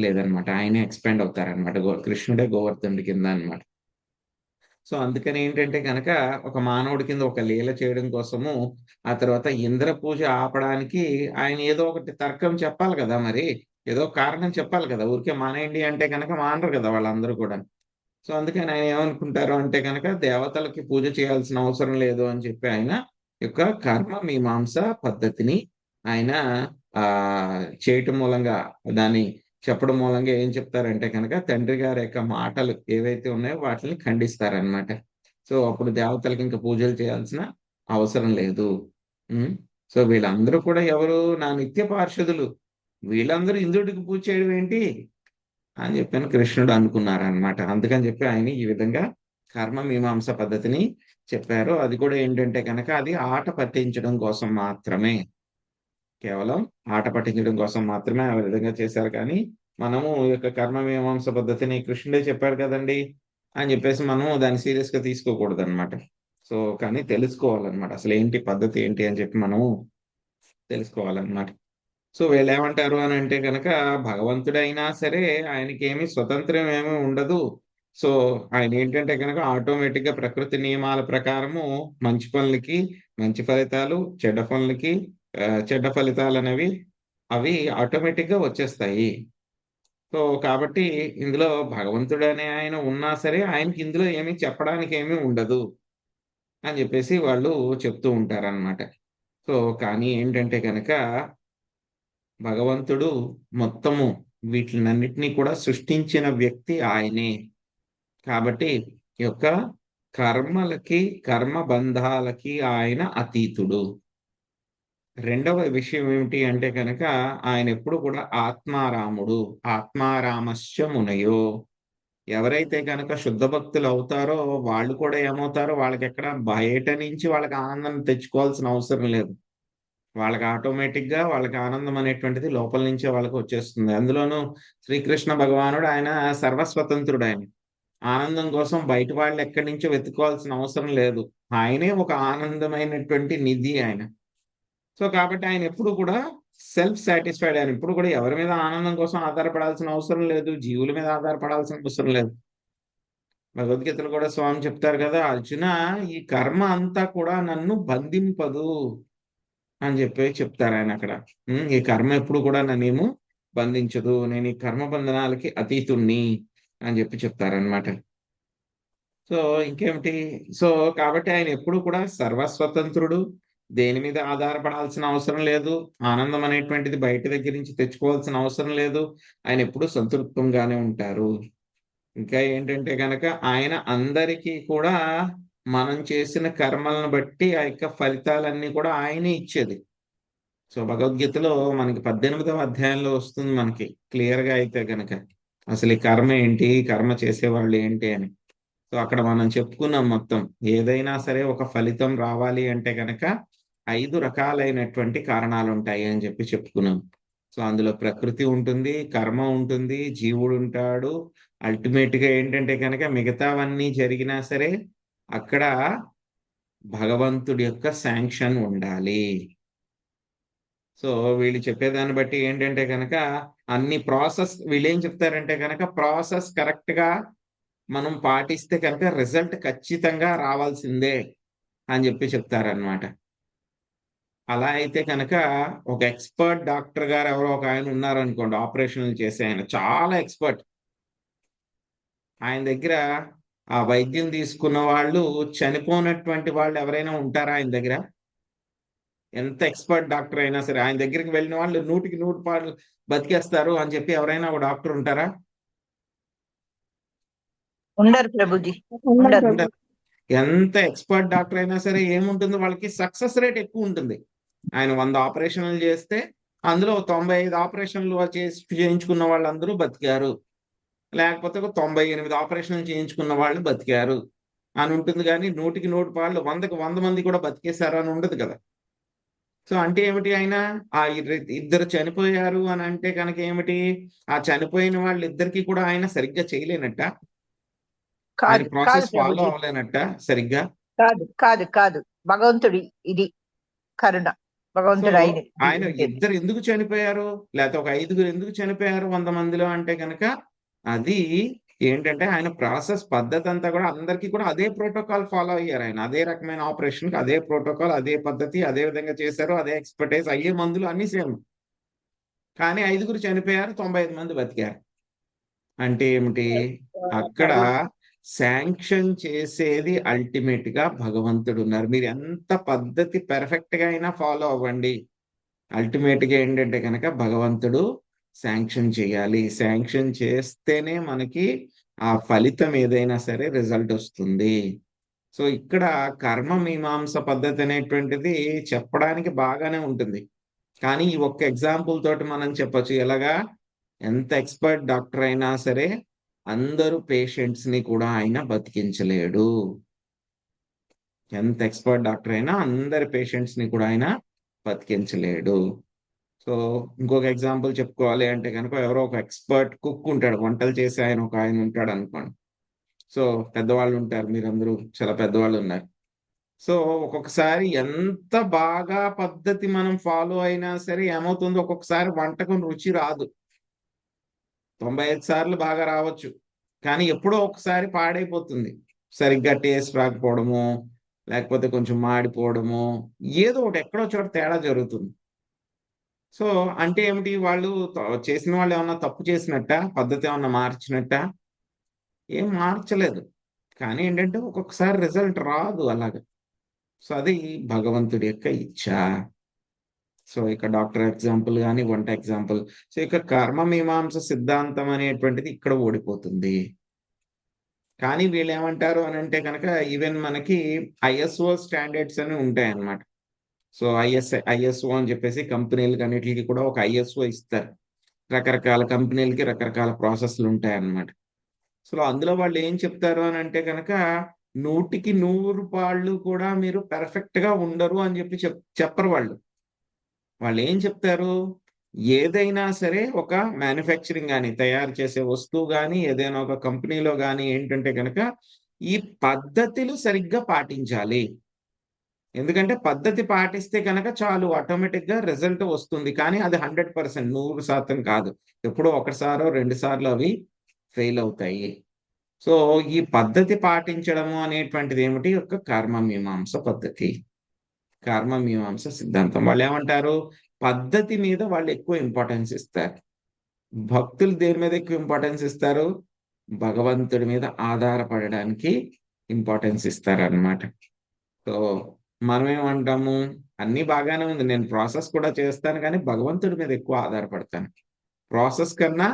లేదనమాట, ఆయనే ఎక్స్పాండ్ అవుతారనమాట. కృష్ణుడే గోవర్ధనుడి కింద అనమాట. సో అందుకని ఏంటంటే కనుక ఒక మానవుడి కింద ఒక లీల చేయడం కోసము, ఆ తర్వాత ఇంద్ర పూజ ఆపడానికి ఆయన ఏదో ఒకటి తర్కం చెప్పాలి కదా, మరి ఏదో కారణం చెప్పాలి కదా. ఊరికే మానేయండి అంటే కనుక మానరు కదా వాళ్ళందరూ కూడా. సో అందుకని ఆయన ఏమనుకుంటారు అంటే కనుక దేవతలకి పూజ చేయాల్సిన అవసరం లేదు అని చెప్పి ఆయన యొక్క కర్మ మీమాంస పద్ధతిని ఆయన ఆ చేయటం మూలంగా, దాన్ని చెప్పడం మూలంగా ఏం చెప్తారంటే కనుక తండ్రి గారి యొక్క మాటలు ఏవైతే ఉన్నాయో వాటిని ఖండిస్తారనమాట. సో అప్పుడు దేవతలకి ఇంకా పూజలు చేయాల్సిన అవసరం లేదు. ఉమ్. సో వీళ్ళందరూ కూడా ఎవరు? నా నిత్య పార్షదులు. వీళ్ళందరూ ఇంద్రుడికి పూజ చేయడం ఏంటి అని చెప్పని కృష్ణుడు అనుకున్నారనమాట. అందుకని చెప్పి ఆయన ఈ విధంగా కర్మ మీమాంస పద్ధతిని చెప్పారు. అది కూడా ఏంటంటే కనుక అది ఆట పట్టించడం కోసం మాత్రమే, కేవలం ఆట పట్టించడం కోసం మాత్రమే ఆ విధంగా చేశారు. కానీ మనము ఈ యొక్క కర్మ మీమాంస పద్ధతిని కృష్ణుడే చెప్పాడు కదండి అని చెప్పేసి మనం దాన్ని సీరియస్ గా తీసుకోకూడదు అనమాట. సో కానీ తెలుసుకోవాలన్నమాట, అసలు ఏంటి పద్ధతి ఏంటి అని చెప్పి మనము తెలుసుకోవాలన్నమాట. సో వీళ్ళు ఏమంటారు అని అంటే కనుక భగవంతుడైనా సరే ఆయనకి ఏమి స్వతంత్రం ఏమీ ఉండదు. సో ఆయన ఏంటంటే కనుక ఆటోమేటిక్ గా ప్రకృతి నియమాల ప్రకారము మంచి పనులకి మంచి ఫలితాలు, చెడ్డ పనులకి చెడ్డ ఫలితాలు అనేవి అవి ఆటోమేటిక్ గా వచ్చేస్తాయి. సో కాబట్టి ఇందులో భగవంతుడు అనే ఆయన ఉన్నా సరే ఆయనకి ఇందులో ఏమీ చెప్పడానికి ఏమీ ఉండదు అని చెప్పేసి వాళ్ళు చెప్తూ ఉంటారన్నమాట. సో కానీ ఏంటంటే కనుక భగవంతుడు మొత్తము వీటినన్నిటినీ కూడా సృష్టించిన వ్యక్తి ఆయనే. కాబట్టి ఈ యొక్క కర్మలకి కర్మ బంధాలకి ఆయన అతీతుడు. రెండవ విషయం ఏమిటి అంటే కనుక ఆయన ఎప్పుడు కూడా ఆత్మారాముడు. ఆత్మారామశ్చ మునయో. ఎవరైతే కనుక శుద్ధ భక్తులు అవుతారో వాళ్ళు కూడా ఏమవుతారో, వాళ్ళకి ఎక్కడ బయట నుంచి వాళ్ళకి ఆనందం తెచ్చుకోవాల్సిన అవసరం లేదు. వాళ్ళకి ఆటోమేటిక్ గా వాళ్ళకి ఆనందం అనేటువంటిది లోపల నుంచే వాళ్ళకి వచ్చేస్తుంది. అందులోనూ శ్రీకృష్ణ భగవానుడు ఆయన సర్వస్వతంత్రుడు. ఆయన ఆనందం కోసం బయట వాళ్ళు ఎక్కడి నుంచో వెతుక్కోవాల్సిన అవసరం లేదు. ఆయనే ఒక ఆనందమైనటువంటి నిధి ఆయన. సో కాబట్టి ఆయన ఎప్పుడు కూడా సెల్ఫ్ సాటిస్ఫైడ్. ఆయన ఎప్పుడు కూడా ఎవరి మీద ఆనందం కోసం ఆధారపడాల్సిన అవసరం లేదు, జీవుల మీద ఆధారపడాల్సిన అవసరం లేదు. భగవద్గీతలు కూడా స్వామి చెప్తారు కదా, అర్జున ఈ కర్మ అంతా కూడా నన్ను బంధింపదు అని చెప్పి చెప్తారు ఆయన అక్కడ. ఈ కర్మ ఎప్పుడు కూడా నన్నేమో బంధించదు, నేను ఈ కర్మ బంధనాలకి అతీతుణ్ణి అని చెప్పి చెప్తారనమాట. సో ఇంకేమిటి? సో కాబట్టి ఆయన ఎప్పుడు కూడా సర్వస్వతంత్రుడు, దేని మీద ఆధారపడాల్సిన అవసరం లేదు, ఆనందం అనేటువంటిది బయట దగ్గర నుంచి తెచ్చుకోవాల్సిన అవసరం లేదు. ఆయన ఎప్పుడు సంతృప్తంగానే ఉంటారు. ఇంకా ఏంటంటే కనుక ఆయన అందరికీ కూడా మనం చేసిన కర్మలను బట్టి ఆ యొక్క ఫలితాలన్నీ కూడా ఆయనే ఇచ్చేది. సో భగవద్గీతలో మనకి 18వ అధ్యాయంలో వస్తుంది మనకి క్లియర్ గా అయితే గనక అసలు ఈ కర్మ ఏంటి, కర్మ చేసేవాళ్ళు ఏంటి అని. సో అక్కడ మనం చెప్పుకున్నాం మొత్తం. ఏదైనా సరే ఒక ఫలితం రావాలి అంటే కనుక 5 రకాలైనటువంటి కారణాలు ఉంటాయి అని చెప్పి చెప్పుకున్నాం. సో అందులో ప్రకృతి ఉంటుంది, కర్మ ఉంటుంది, జీవుడు ఉంటాడు. అల్టిమేట్ గా ఏంటంటే కనుక మిగతావన్నీ జరిగినా సరే అక్కడ భగవంతుడి యొక్క శాంక్షన్ ఉండాలి. సో వీళ్ళు చెప్పేదాన్ని బట్టి ఏంటంటే కనుక అన్ని ప్రాసెస్, వీళ్ళు ఏం చెప్తారంటే కనుక ప్రాసెస్ కరెక్ట్ గా మనం పాటిస్తే కనుక రిజల్ట్ ఖచ్చితంగా రావాల్సిందే అని చెప్పి చెప్తారనమాట. అలా అయితే కనుక ఒక ఎక్స్పర్ట్ డాక్టర్ గారు ఎవరో ఒక ఆయన ఉన్నారనుకోండి, ఆపరేషన్లు చేసే ఆయన చాలా ఎక్స్పర్ట్. ఆయన దగ్గర ఆ వైద్యం తీసుకున్న వాళ్ళు చనిపోయినటువంటి వాళ్ళు ఎవరైనా ఉంటారా ఆయన దగ్గర? ఎంత ఎక్స్పర్ట్ డాక్టర్ అయినా సరే ఆయన దగ్గరికి వెళ్ళిన వాళ్ళు 100% బతికేస్తారు అని చెప్పి ఎవరైనా ఒక డాక్టర్ ఉంటారా? ఉండరు ప్రభుజీ, ఉండరు. ఉండరు. ఎంత ఎక్స్పర్ట్ డాక్టర్ అయినా సరే ఏముంటుంది, వాళ్ళకి సక్సెస్ రేట్ ఎక్కువ ఉంటుంది. ఆయన 100 ఆపరేషన్లు చేస్తే అందులో 95 ఆపరేషన్లు చేయించుకున్న వాళ్ళందరూ బతికారు, లేకపోతే 98 ఆపరేషన్లు చేయించుకున్న వాళ్ళు బతికారు అని ఉంటుంది. కానీ 100% 100 మంది కూడా బతికేశారు అని ఉండదు కదా. సో అంటే ఏమిటి, ఆయన ఆ ఇద్దరు చనిపోయారు అని అంటే కనుక ఏమిటి, ఆ చనిపోయిన వాళ్ళిద్దరికి కూడా ఆయన సరిగ్గా చేయలేనట్ట, ఆయన కాదు కాదు ప్రాసెస్ ఫాలో ప్రభుజీ, అవ్వలేనట్ట సరిగ్గా. కాదు కాదు కాదు భగవంతుడి ఇది కరుణ, సో భగవంతుడు ఆయన ఇద్దరు ఎందుకు చనిపోయారు, లేకపోతే ఒక 5గురు ఎందుకు చనిపోయారు 100 మందిలో అంటే కనుక అది ఏంటంటే ఆయన ప్రాసెస్ పద్ధతి అంతా కూడా అందరికీ కూడా అదే ప్రోటోకాల్ ఫాలో అయ్యారు. ఆయన అదే రకమైన ఆపరేషన్ అదే ప్రోటోకాల్ అదే పద్ధతి అదే విధంగా చేశారు, అదే ఎక్స్పర్టైజ్ అయ్యే మందులు అన్ని సేమ్. కానీ 5గురు చనిపోయారు, 95 మంది బతికారు. అంటే ఏమిటి, అక్కడ శాంక్షన్ చేసేది అల్టిమేట్ గా భగవంతుడు ఉన్నారు. మీరు ఎంత పద్ధతి పెర్ఫెక్ట్ గా అయినా ఫాలో అవ్వండి, అల్టిమేట్ గా ఏంటంటే కనుక భగవంతుడు శాంక్షన్ చేయాలి. శాంక్షన్ చేస్తేనే మనకి ఆ ఫలితం ఏదైనా సరే రిజల్ట్ వస్తుంది. సో ఇక్కడ కర్మ మీమాంస పద్ధతి అనేటువంటిది చెప్పడానికి బాగానే ఉంటుంది, కానీ ఈ ఒక్క ఎగ్జాంపుల్ తోటి మనం చెప్పొచ్చు ఎలాగా, ఎంత ఎక్స్పర్ట్ డాక్టర్ అయినా సరే అందరూ పేషెంట్స్ ని కూడా ఆయన బతికించలేడు. ఎంత ఎక్స్పర్ట్ డాక్టర్ అయినా అందరి పేషెంట్స్ ని కూడా ఆయన బతికించలేడు. సో ఇంకొక ఎగ్జాంపుల్ చెప్పుకోవాలి అంటే కనుక ఎవరో ఒక ఎక్స్పర్ట్ కుక్ ఉంటాడు, వంటలు చేసే ఆయన ఉంటాడు అనుకోండి. సో పెద్దవాళ్ళు ఉంటారు, మీరందరూ చాలా పెద్దవాళ్ళు ఉన్నారు. సో ఒక్కొక్కసారి ఎంత బాగా పద్ధతి మనం ఫాలో అయినా సరే ఏమవుతుందో, ఒక్కొక్కసారి వంటకం రుచి రాదు. 95 సార్లు బాగా రావచ్చు, కానీ ఎప్పుడో ఒకసారి పాడైపోతుంది, సరిగ్గా టేస్ట్ రాకపోవడము, లేకపోతే కొంచెం మాడిపోవడము, ఏదో ఒకటి ఎక్కడో చోట తేడా జరుగుతుంది. సో అంటే ఏమిటి, వాళ్ళు చేసిన వాళ్ళు ఏమన్నా తప్పు చేసినట్ట, పద్ధతి ఏమన్నా మార్చినట్ట? ఏం మార్చలేదు, కానీ ఏంటంటే ఒక్కొక్కసారి రిజల్ట్ రాదు అలాగా. సో అది భగవంతుడి యొక్క ఇచ్ఛ. సో ఇక డాక్టర్ ఎగ్జాంపుల్ కానీ వంట ఎగ్జాంపుల్. సో ఇక కర్మ మీమాంస సిద్ధాంతం అనేటువంటిది ఇక్కడ ఓడిపోతుంది. కానీ వీళ్ళు ఏమంటారు అని అంటే కనుక ఈవెన్ మనకి ISO స్టాండర్డ్స్ అని ఉంటాయి అన్నమాట. సో ISO అని చెప్పేసి కంపెనీలకి అన్నిటికీ కూడా ఒక ISO ఇస్తారు. రకరకాల కంపెనీలకి రకరకాల ప్రాసెస్లు ఉంటాయి అన్నమాట. సో అందులో వాళ్ళు ఏం చెప్తారు అని అంటే కనుక 100% కూడా మీరు పెర్ఫెక్ట్ గా ఉండరు అని చెప్పి చెప్పరు వాళ్ళు. వాళ్ళు ఏం చెప్తారు, ఏదైనా సరే ఒక మ్యానుఫ్యాక్చరింగ్ కానీ తయారు చేసే వస్తువు కానీ ఏదైనా ఒక కంపెనీలో కానీ ఏంటంటే కనుక ఈ పద్ధతులు సరిగ్గా పాటించాలి. ఎందుకంటే పద్ధతి పాటిస్తే కనుక చాలు, ఆటోమేటిక్ గా రిజల్ట్ వస్తుంది. కానీ అది 100% 100% కాదు, ఎప్పుడో ఒకసారో 2 సార్లు అవి ఫెయిల్ అవుతాయి. సో ఈ పద్ధతి పాటించడము అనేటువంటిది ఏమిటి, ఒక కర్మ మీమాంస పద్ధతి, కర్మ మీమాంస సిద్ధాంతం. వాళ్ళు ఏమంటారు, పద్ధతి మీద వాళ్ళు ఎక్కువ ఇంపార్టెన్స్ ఇస్తారు. భక్తులు దేని మీద ఎక్కువ ఇంపార్టెన్స్ ఇస్తారు, భగవంతుడి మీద ఆధారపడడానికి ఇంపార్టెన్స్ ఇస్తారు అన్నమాట. సో మనం ఏమంటాము, అన్ని బాగానే ఉంది, నేను ప్రాసెస్ కూడా చేస్తాను కానీ భగవంతుడి మీద ఎక్కువ ఆధారపడతాను, ప్రాసెస్ కన్నా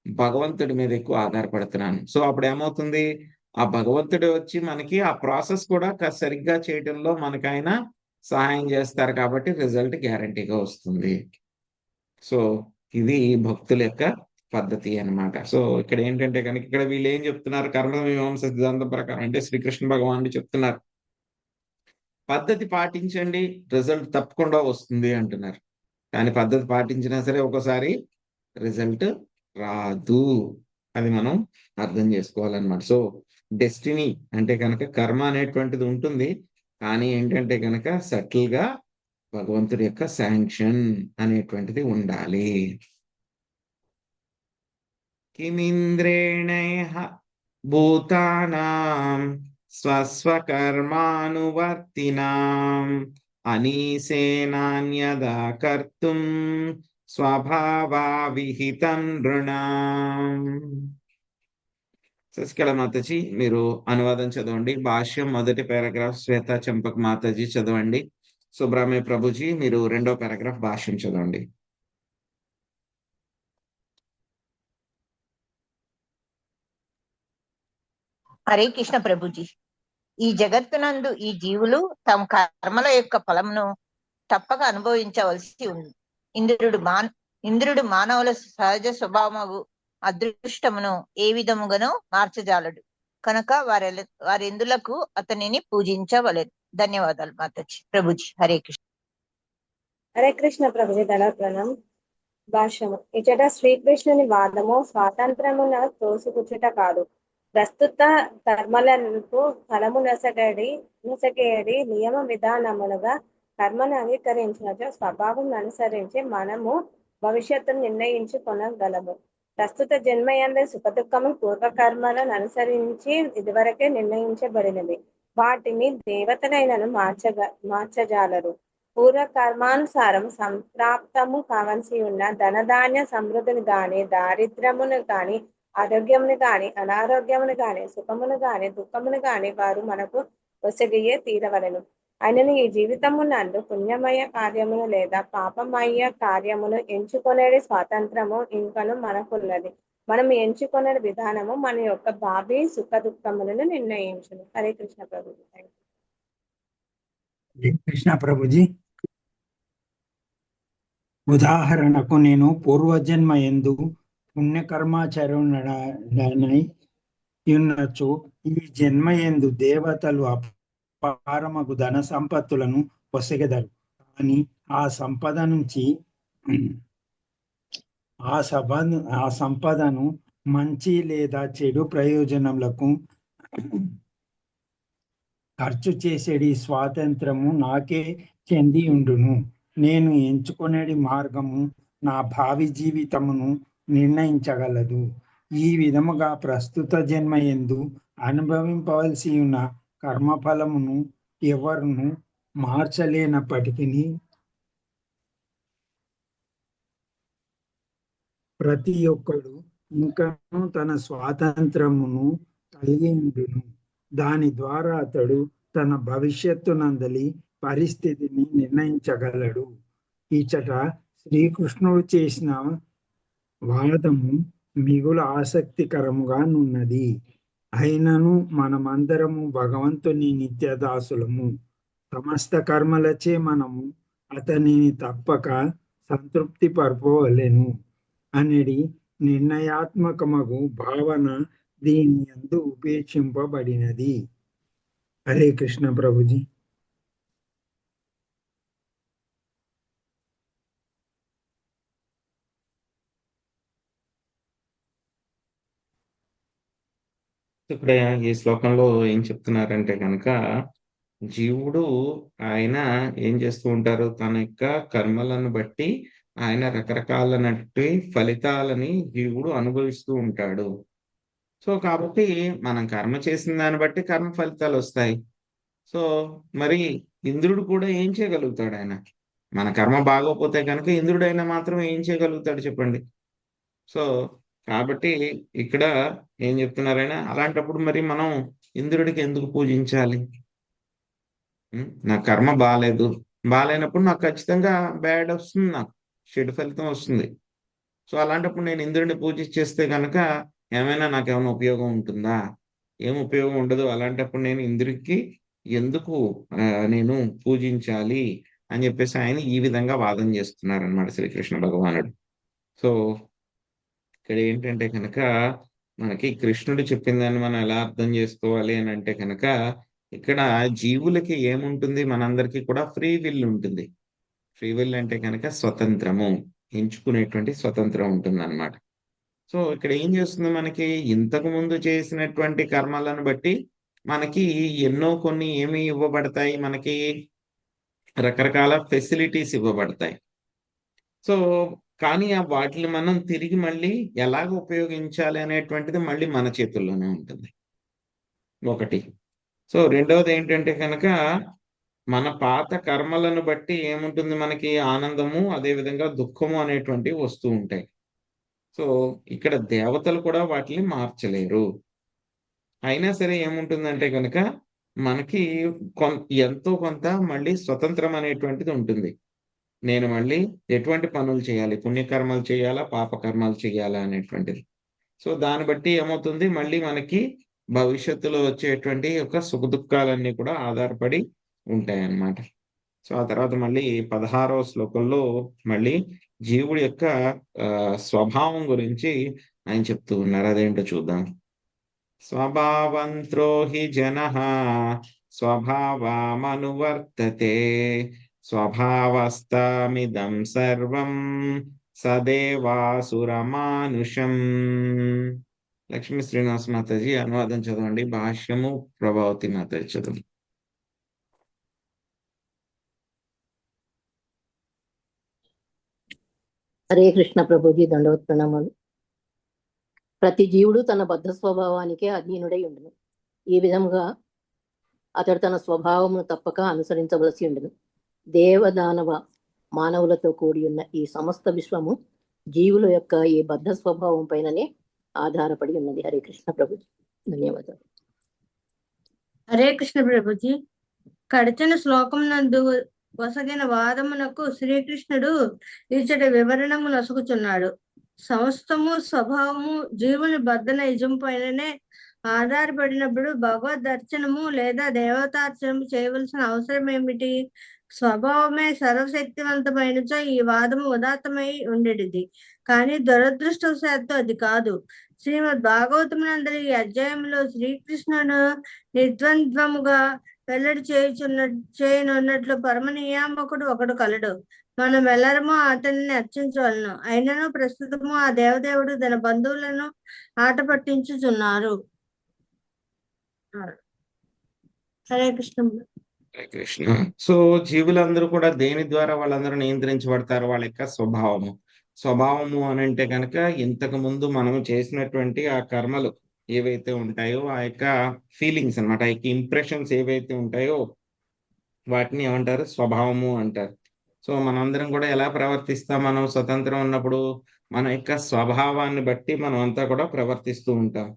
భగవంతుడి మీద ఎక్కువ ఆధారపడుతున్నాను. సో అప్పుడు ఏమవుతుంది, ఆ భగవంతుడు వచ్చి మనకి ఆ ప్రాసెస్ కూడా సరిగ్గా చేయడంలో మనకైనా సహాయం చేస్తారు, కాబట్టి రిజల్ట్ గ్యారంటీగా వస్తుంది. సో ఇది భక్తుల యొక్క పద్ధతి అన్నమాట. సో ఇక్కడ ఏంటంటే కనుక ఇక్కడ వీళ్ళు ఏం చెప్తున్నారు, కర్మ మీమాంస సిద్ధాంతం ప్రకారం అంటే శ్రీకృష్ణ భగవానుడు చెప్తున్నారు, పద్ధతి పాటించండి రిజల్ట్ తప్పకుండా వస్తుంది అంటున్నారు. కానీ పద్ధతి పాటించినా సరే ఒక్కోసారి రిజల్ట్ రాదు, అది మనం అర్థం చేసుకోవాలన్నమాట. సో డెస్టినీ అంటే కనుక కర్మ అనేటువంటిది ఉంటుంది, కానీ ఏంటంటే కనుక సటిల్ గా భగవంతుడి యొక్క శాంక్షన్ అనేటువంటిది ఉండాలి. కిమింద్రేణ భూతానాం స్వస్వకర్మానువర్తినాం అనీసేనాన్యదా కర్తుం స్వభావా విహితం నృణాం. శశికళ మాతాజీ మీరు అనువాదం చదవండి. భాష్యం మొదటి పారాగ్రాఫ్ శ్వేత చంపక్ మాతాజీ చదవండి. సుబ్రహ్మణ్య ప్రభుజీ మీరు రెండో పారాగ్రాఫ్ భాష్యం చదవండి. హరే కృష్ణ ప్రభుజీ. ఈ జగత్తునందు ఈ జీవులు తమ కర్మల యొక్క ఫలమును తప్పక అనుభవించవలసి ఉంది. ఇంద్రుడు మానవుల సహజ స్వభావము అదృష్టమును ఏ విధముగానో మార్చజాలడు కనుక వారెందులకు అతనిని పూజించవలెను. ధన్యవాదాలు మాతాజీ. ప్రభుజీ హరే కృష్ణ. హరే కృష్ణ ప్రభుజీ ధనప్రణం. భాష్యము. ఇచ్చట శ్రీకృష్ణుని వాదము స్వాతంత్రమున తోసిపుచ్చుట కాదు, ప్రస్తుత కర్మలకు ఫలము నొసగేడి నియమ విధానములుగా కర్మను అంగీకరించినచో స్వభావం అనుసరించి మనము భవిష్యత్తును నిర్ణయించుకొనగలము. ప్రస్తుత జన్మయందు సుఖదుఖము పూర్వకర్మలను అనుసరించి ఇదివరకే నిర్ణయించబడినవి. వాటిని దేవతలైనను మార్చజాలరు. పూర్వకర్మానుసారం సంప్రాప్తము కావలసి ఉన్న ధనధాన్య సమృద్ధిని గాని, దారిద్ర్యమును గాని, ఆరోగ్యమును గాని, అనారోగ్యమును గాని, సుఖమును గాని, దుఃఖమును గాని వారు మనకు ఒసగియే తీరవలెను. ఆయనను ఈ జీవితము నందు పుణ్యమయ కార్యమును లేదా పాపమయ కార్యమును ఎంచుకొనేది స్వాతంత్రము ఇంకను మనకున్నది. మనం ఎంచుకునే విధానము మన యొక్క భావి సుఖ దుఃఖములను నిర్ణయించును. హరే కృష్ణ ప్రభుజీ. కృష్ణ ప్రభుజీ. ఉదాహరణకు నేను పూర్వజన్మ యందు పుణ్యకర్మాచరణై ఉన్నచో ఈ జన్మ యందు దేవతలు అపారమగు ధన సంపత్తులను పొసగెదరు. కానీ ఆ సంపద నుంచి ఆ సంపదను మంచి లేదా చెడు ప్రయోజనములకు ఖర్చు చేసేది స్వాతంత్రము నాకే చెంది ఉండును. నేను ఎంచుకునేది మార్గము నా భావి జీవితమును నిర్ణయించగలదు. ఈ విధముగా ప్రస్తుత జన్మ యందు అనుభవింపవలసి ఉన్న కర్మఫలమును ఎవరును మార్చలేనప్పటికీ ప్రతి ఒక్కడు ఇంకను తన స్వాతంత్రమును కలిగి ఉండును. దాని ద్వారా అతడు తన భవిష్యత్తు నందలి పరిస్థితిని నిర్ణయించగలడు. ఇచ్చట శ్రీకృష్ణుడు చేసిన వాదము మిగుల ఆసక్తికరముగా నున్నది. అయినను మనమందరము భగవంతుని నిత్యదాసులము. సమస్త కర్మలచే మనము అతనిని తప్పక సంతృప్తి పరపవలెను అనేది నిర్ణయాత్మకమగు భావన దీని యందు ఉపేక్షింపబడినది. హరే కృష్ణ ప్రభుజీ. ఇక్కడ ఈ శ్లోకంలో ఏం చెప్తున్నారంటే కనుక జీవుడు ఆయన ఏం చేస్తూ ఉంటారు, తన యొక్క కర్మలను బట్టి ఆయన రకరకాలైనటువంటి ఫలితాలని జీవుడు అనుభవిస్తూ ఉంటాడు. సో కాబట్టి మనం కర్మ చేసిన దాన్ని బట్టి కర్మ ఫలితాలు వస్తాయి. సో మరి ఇంద్రుడు కూడా ఏం చేయగలుగుతాడు? ఆయన మన కర్మ బాగోపోతే కనుక ఇంద్రుడు అయినా మాత్రం ఏం చేయగలుగుతాడు చెప్పండి. సో కాబట్టి ఇక్కడ ఏం చెప్తున్నారైనా, అలాంటప్పుడు మరి మనం ఇంద్రుడికి ఎందుకు పూజించాలి? నా కర్మ బాగాలేనప్పుడు నాకు ఖచ్చితంగా బ్యాడ్ వస్తుంది, నాకు చెడు ఫలితం వస్తుంది. సో అలాంటప్పుడు నేను ఇంద్రుడిని పూజించేస్తే కనుక నాకేమైనా ఉపయోగం ఉంటుందా? ఏం ఉపయోగం ఉండదు. అలాంటప్పుడు నేను ఇంద్రుడికి ఎందుకు నేను పూజించాలి అని చెప్పేసి ఆయన ఈ విధంగా వాదన చేస్తున్నారు అన్నమాట శ్రీకృష్ణ భగవానుడు. సో ఇక్కడ ఏంటంటే కనుక మనకి కృష్ణుడు చెప్పిన దాన్ని మనం ఎలా అర్థం చేసుకోవాలి అని అంటే కనుక ఇక్కడ జీవులకి ఏముంటుంది, మనందరికీ కూడా ఫ్రీ విల్ ఉంటుంది. ఫ్రీ విల్ అంటే కనుక స్వతంత్రము, ఎంచుకునేటువంటి స్వతంత్రం ఉంటుంది అన్నమాట. సో ఇక్కడ ఏం చేస్తుంది, మనకి ఇంతకు ముందు చేసినటువంటి కర్మలను బట్టి మనకి ఎన్నో కొన్ని ఏమి ఇవ్వబడతాయి, మనకి రకరకాల ఫెసిలిటీస్ ఇవ్వబడతాయి. సో కానీ వాటిని మనం తిరిగి మళ్ళీ ఎలాగ ఉపయోగించాలి అనేటువంటిది మళ్ళీ మన చేతుల్లోనే ఉంటుంది ఒకటి. సో రెండవది ఏంటంటే కనుక మన పాత కర్మలను బట్టి ఏముంటుంది, మనకి ఆనందము అదే విధంగా దుఃఖము అనేటువంటివి వస్తూ ఉంటాయి. సో ఇక్కడ దేవతలు కూడా వాటిని మార్చలేరు. అయినా సరే ఏముంటుందంటే కనుక మనకి ఎంతో కొంత మళ్ళీ స్వతంత్రం అనేటువంటిది ఉంటుంది. నేను మళ్ళీ ఎటువంటి పనులు చేయాలి, పుణ్యకర్మలు చేయాలా, పాపకర్మలు చేయాలా అనేటువంటిది. సో దాన్ని బట్టి ఏమవుతుంది, మళ్ళీ మనకి భవిష్యత్తులో వచ్చేటువంటి యొక్క సుఖ దుఃఖాలన్నీ కూడా ఆధారపడి ఉంటాయన్నమాట. సో ఆ తర్వాత మళ్ళీ 16వ శ్లోకంలో మళ్ళీ జీవుడి యొక్క స్వభావం గురించి ఆయన చెప్తూ ఉన్నారు. అదేంటో చూద్దాం. స్వభావంత్రో హి జనః స్వభావమనువర్తతే స్వభావస్థమిదం సర్వం సదేవాసురమానుషం. లక్ష్మీ శ్రీనివాస మాతాజీ అనువాదం చదవండి. భాష్యము ప్రభావతి మాతాజీ చదవండి. హరే కృష్ణ ప్రభుజీ, దండవత్ ప్రణామాలు. ప్రతి జీవుడు తన బద్ధ స్వభావానికే అధీనుడై ఉండును. ఈ విధముగా అతడు తన స్వభావమును తప్పక అనుసరించవలసి ఉండును. దేవదానవ మానవులతో కూడి ఉన్న ఈ సమస్త విశ్వము జీవుల యొక్క ఈ బద్ధ స్వభావం పైననే ఆధారపడి ఉన్నది. హరే కృష్ణ ప్రభుజీ, ధన్యవాదాలు. హరే కృష్ణ ప్రభుజీ, కడచిన శ్లోకం నందు వసగిన వాదమునకు శ్రీకృష్ణుడు ఇచ్చటి వివరణము నసుకుచున్నాడు. సమస్తము స్వభావము జీవుని బద్ధ నిజం పైననే ఆధారపడినప్పుడు భగవద్ దర్శనము లేదా దేవతార్చనము చేయవలసిన అవసరం ఏమిటి? స్వభావమే సర్వశక్తివంతమైనచో ఈ వాదము ఉదాత్తమై ఉండేది. కానీ దురదృష్టవశాత్తు అది కాదు. శ్రీమద్ భాగవతమునందరి ఈ అధ్యాయంలో శ్రీకృష్ణుడు నిర్ద్వంద్వముగా వెల్లడి చేయనున్నట్లు పరమ నియామకుడు ఒకడు కలడు. మనం ఎల్లరము అతనిని అర్చించవలను. అయినను ప్రస్తుతము ఆ దేవదేవుడు తన బంధువులను ఆట పట్టించుచున్నారు. హరే కృష్ణ. హరే కృష్ణ. సో జీవులందరూ కూడా దేని ద్వారా వాళ్ళందరూ నియంత్రించబడతారు? వాళ్ళ యొక్క స్వభావము అని అంటే కనుక ఇంతకు ముందు మనం చేసినటువంటి ఆ కర్మలు ఏవైతే ఉంటాయో, ఆ యొక్క ఫీలింగ్స్ అన్నమాట, ఆ యొక్క ఇంప్రెషన్స్ ఏవైతే ఉంటాయో వాటిని ఏమంటారు? స్వభావము అంటారు. సో మనందరం కూడా ఎలా ప్రవర్తిస్తాం? మనం స్వతంత్రం ఉన్నప్పుడు మన యొక్క స్వభావాన్ని బట్టి మనం అంతా కూడా ప్రవర్తిస్తూ ఉంటాం.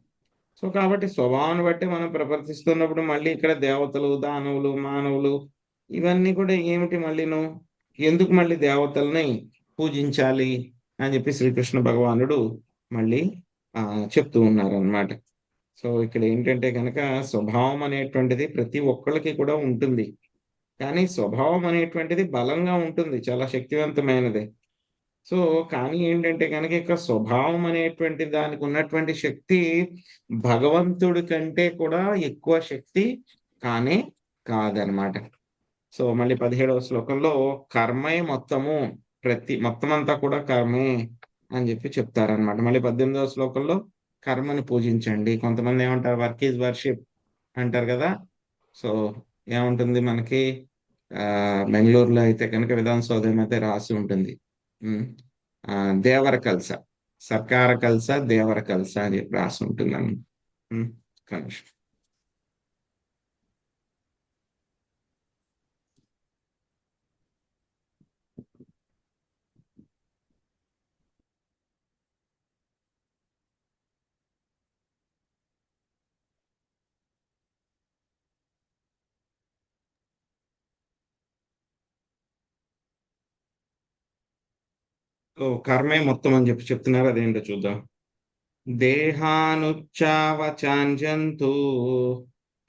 సో కాబట్టి స్వభావాన్ని బట్టి మనం ప్రవర్తిస్తున్నప్పుడు మళ్ళీ ఇక్కడ దేవతలు, దానవులు, మానవులు ఇవన్నీ కూడా ఏమిటి? మళ్ళీను ఎందుకు మళ్ళీ దేవతల్ని పూజించాలి అని చెప్పి శ్రీకృష్ణ భగవానుడు మళ్ళీ చెప్తూ ఉన్నారు అన్నమాట. సో ఇక్కడ ఏంటంటే కనుక స్వభావం అనేటువంటిది ప్రతి ఒక్కళ్ళకి కూడా ఉంటుంది. కానీ స్వభావం అనేటువంటిది బలంగా ఉంటుంది, చాలా శక్తివంతమైనది. సో కానీ ఏంటంటే కనుక ఇక స్వభావం అనేటువంటి దానికి ఉన్నటువంటి శక్తి భగవంతుడి కంటే కూడా ఎక్కువ శక్తి కానే కాదనమాట. సో మళ్ళీ 17వ శ్లోకంలో కర్మే మొత్తము, మొత్తం అంతా కూడా కర్మే అని చెప్పి చెప్తారనమాట. మళ్ళీ 18వ శ్లోకంలో కర్మని పూజించండి. కొంతమంది ఏమంటారు? వర్క్ ఈజ్ వర్షిప్ అంటారు కదా. సో ఏముంటుంది మనకి బెంగళూరులో అయితే కనుక విధాన సౌధం అయితే రాసి ఉంటుంది, దేవర కల్స, సర్కార కల్స, దేవర కల్స అని చెప్పి రాసి ఉంటుందని. కనిష్ట కర్మే మొత్తం అని చెప్పి చెప్తున్నారు. అదేంటో చూద్దాం. దేహానుచ్చావచాంజంతు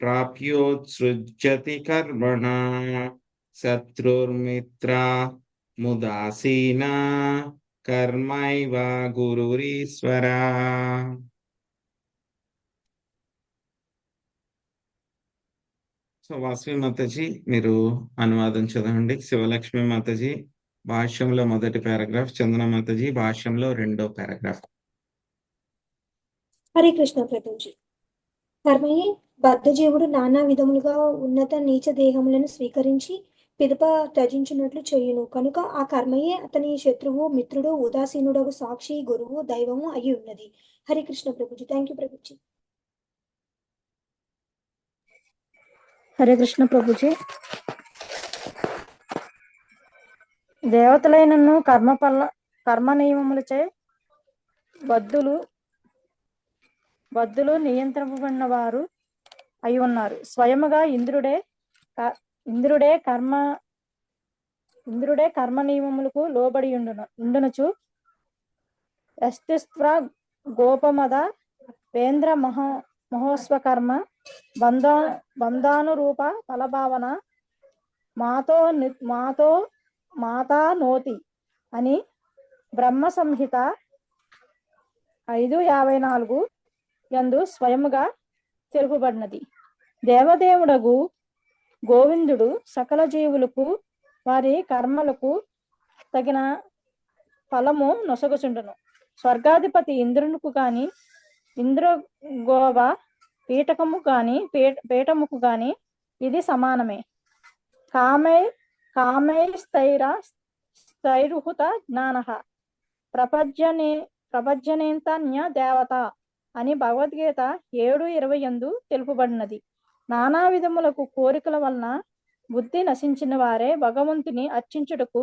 ప్రాప్యోత్సృజ్యతి కర్మణ శత్రుర్మిత్ర ముదాసీన కర్మైవ గురురీశ్వర. సో వాసవి మాతాజీ మీరు అనువాదం చదవండి. శివలక్ష్మి మాతాజీ భాష్యంలో మొదటి పారాగ్రాఫ్, చందన మాతాజీ భాష్యంలో 2వ పారాగ్రాఫ్. హరే కృష్ణ ప్రభుజీ. కర్మయే బద్ధజీవుడు నానా విధములుగా ఉన్నత నీచ దేహములను స్వీకరించి పిదప త్యజించినట్లు చేయును. కనుక ఆ కర్మయే అతని శత్రువు, మిత్రుడు, ఉదాసీనుడగు సాక్షి, గురువు, దైవము అయి ఉన్నది. హరే కృష్ణ ప్రభుజీ. Thank you Prabhuji. హరే కృష్ణ ప్రభుజీ. దేవతలైనను కర్మ నియమములచే బద్ధులు నియంత్రింపబడిన వారు అయి ఉన్నారు. స్వయముగా ఇంద్రుడే కర్మ నియమములకు లోబడి ఉండునచు యస్తిస్త్వ గోపమద వేంద్ర మహోస్వకర్మ బంధానురూప ఫలభావన మాతా నోతి అని బ్రహ్మ సంహిత 5:54 యందు స్వయముగా తెలుపబడినది. దేవదేవుడగు గోవిందుడు సకల జీవులకు వారి కర్మలకు తగిన ఫలము నొసగుచుండును. స్వర్గాధిపతి ఇంద్రునికి కాని ఇంద్రగోవ పీఠముకు కాని ఇది సమానమే. స్థైరుహుత జ్ఞాన ప్రపంచనేంతన్య దేవత అని భగవద్గీత 7:20 యందు తెలుపబడినది. నానా విధములకు కోరికల వలన బుద్ధి నశించిన వారే భగవంతుని అర్చించుటకు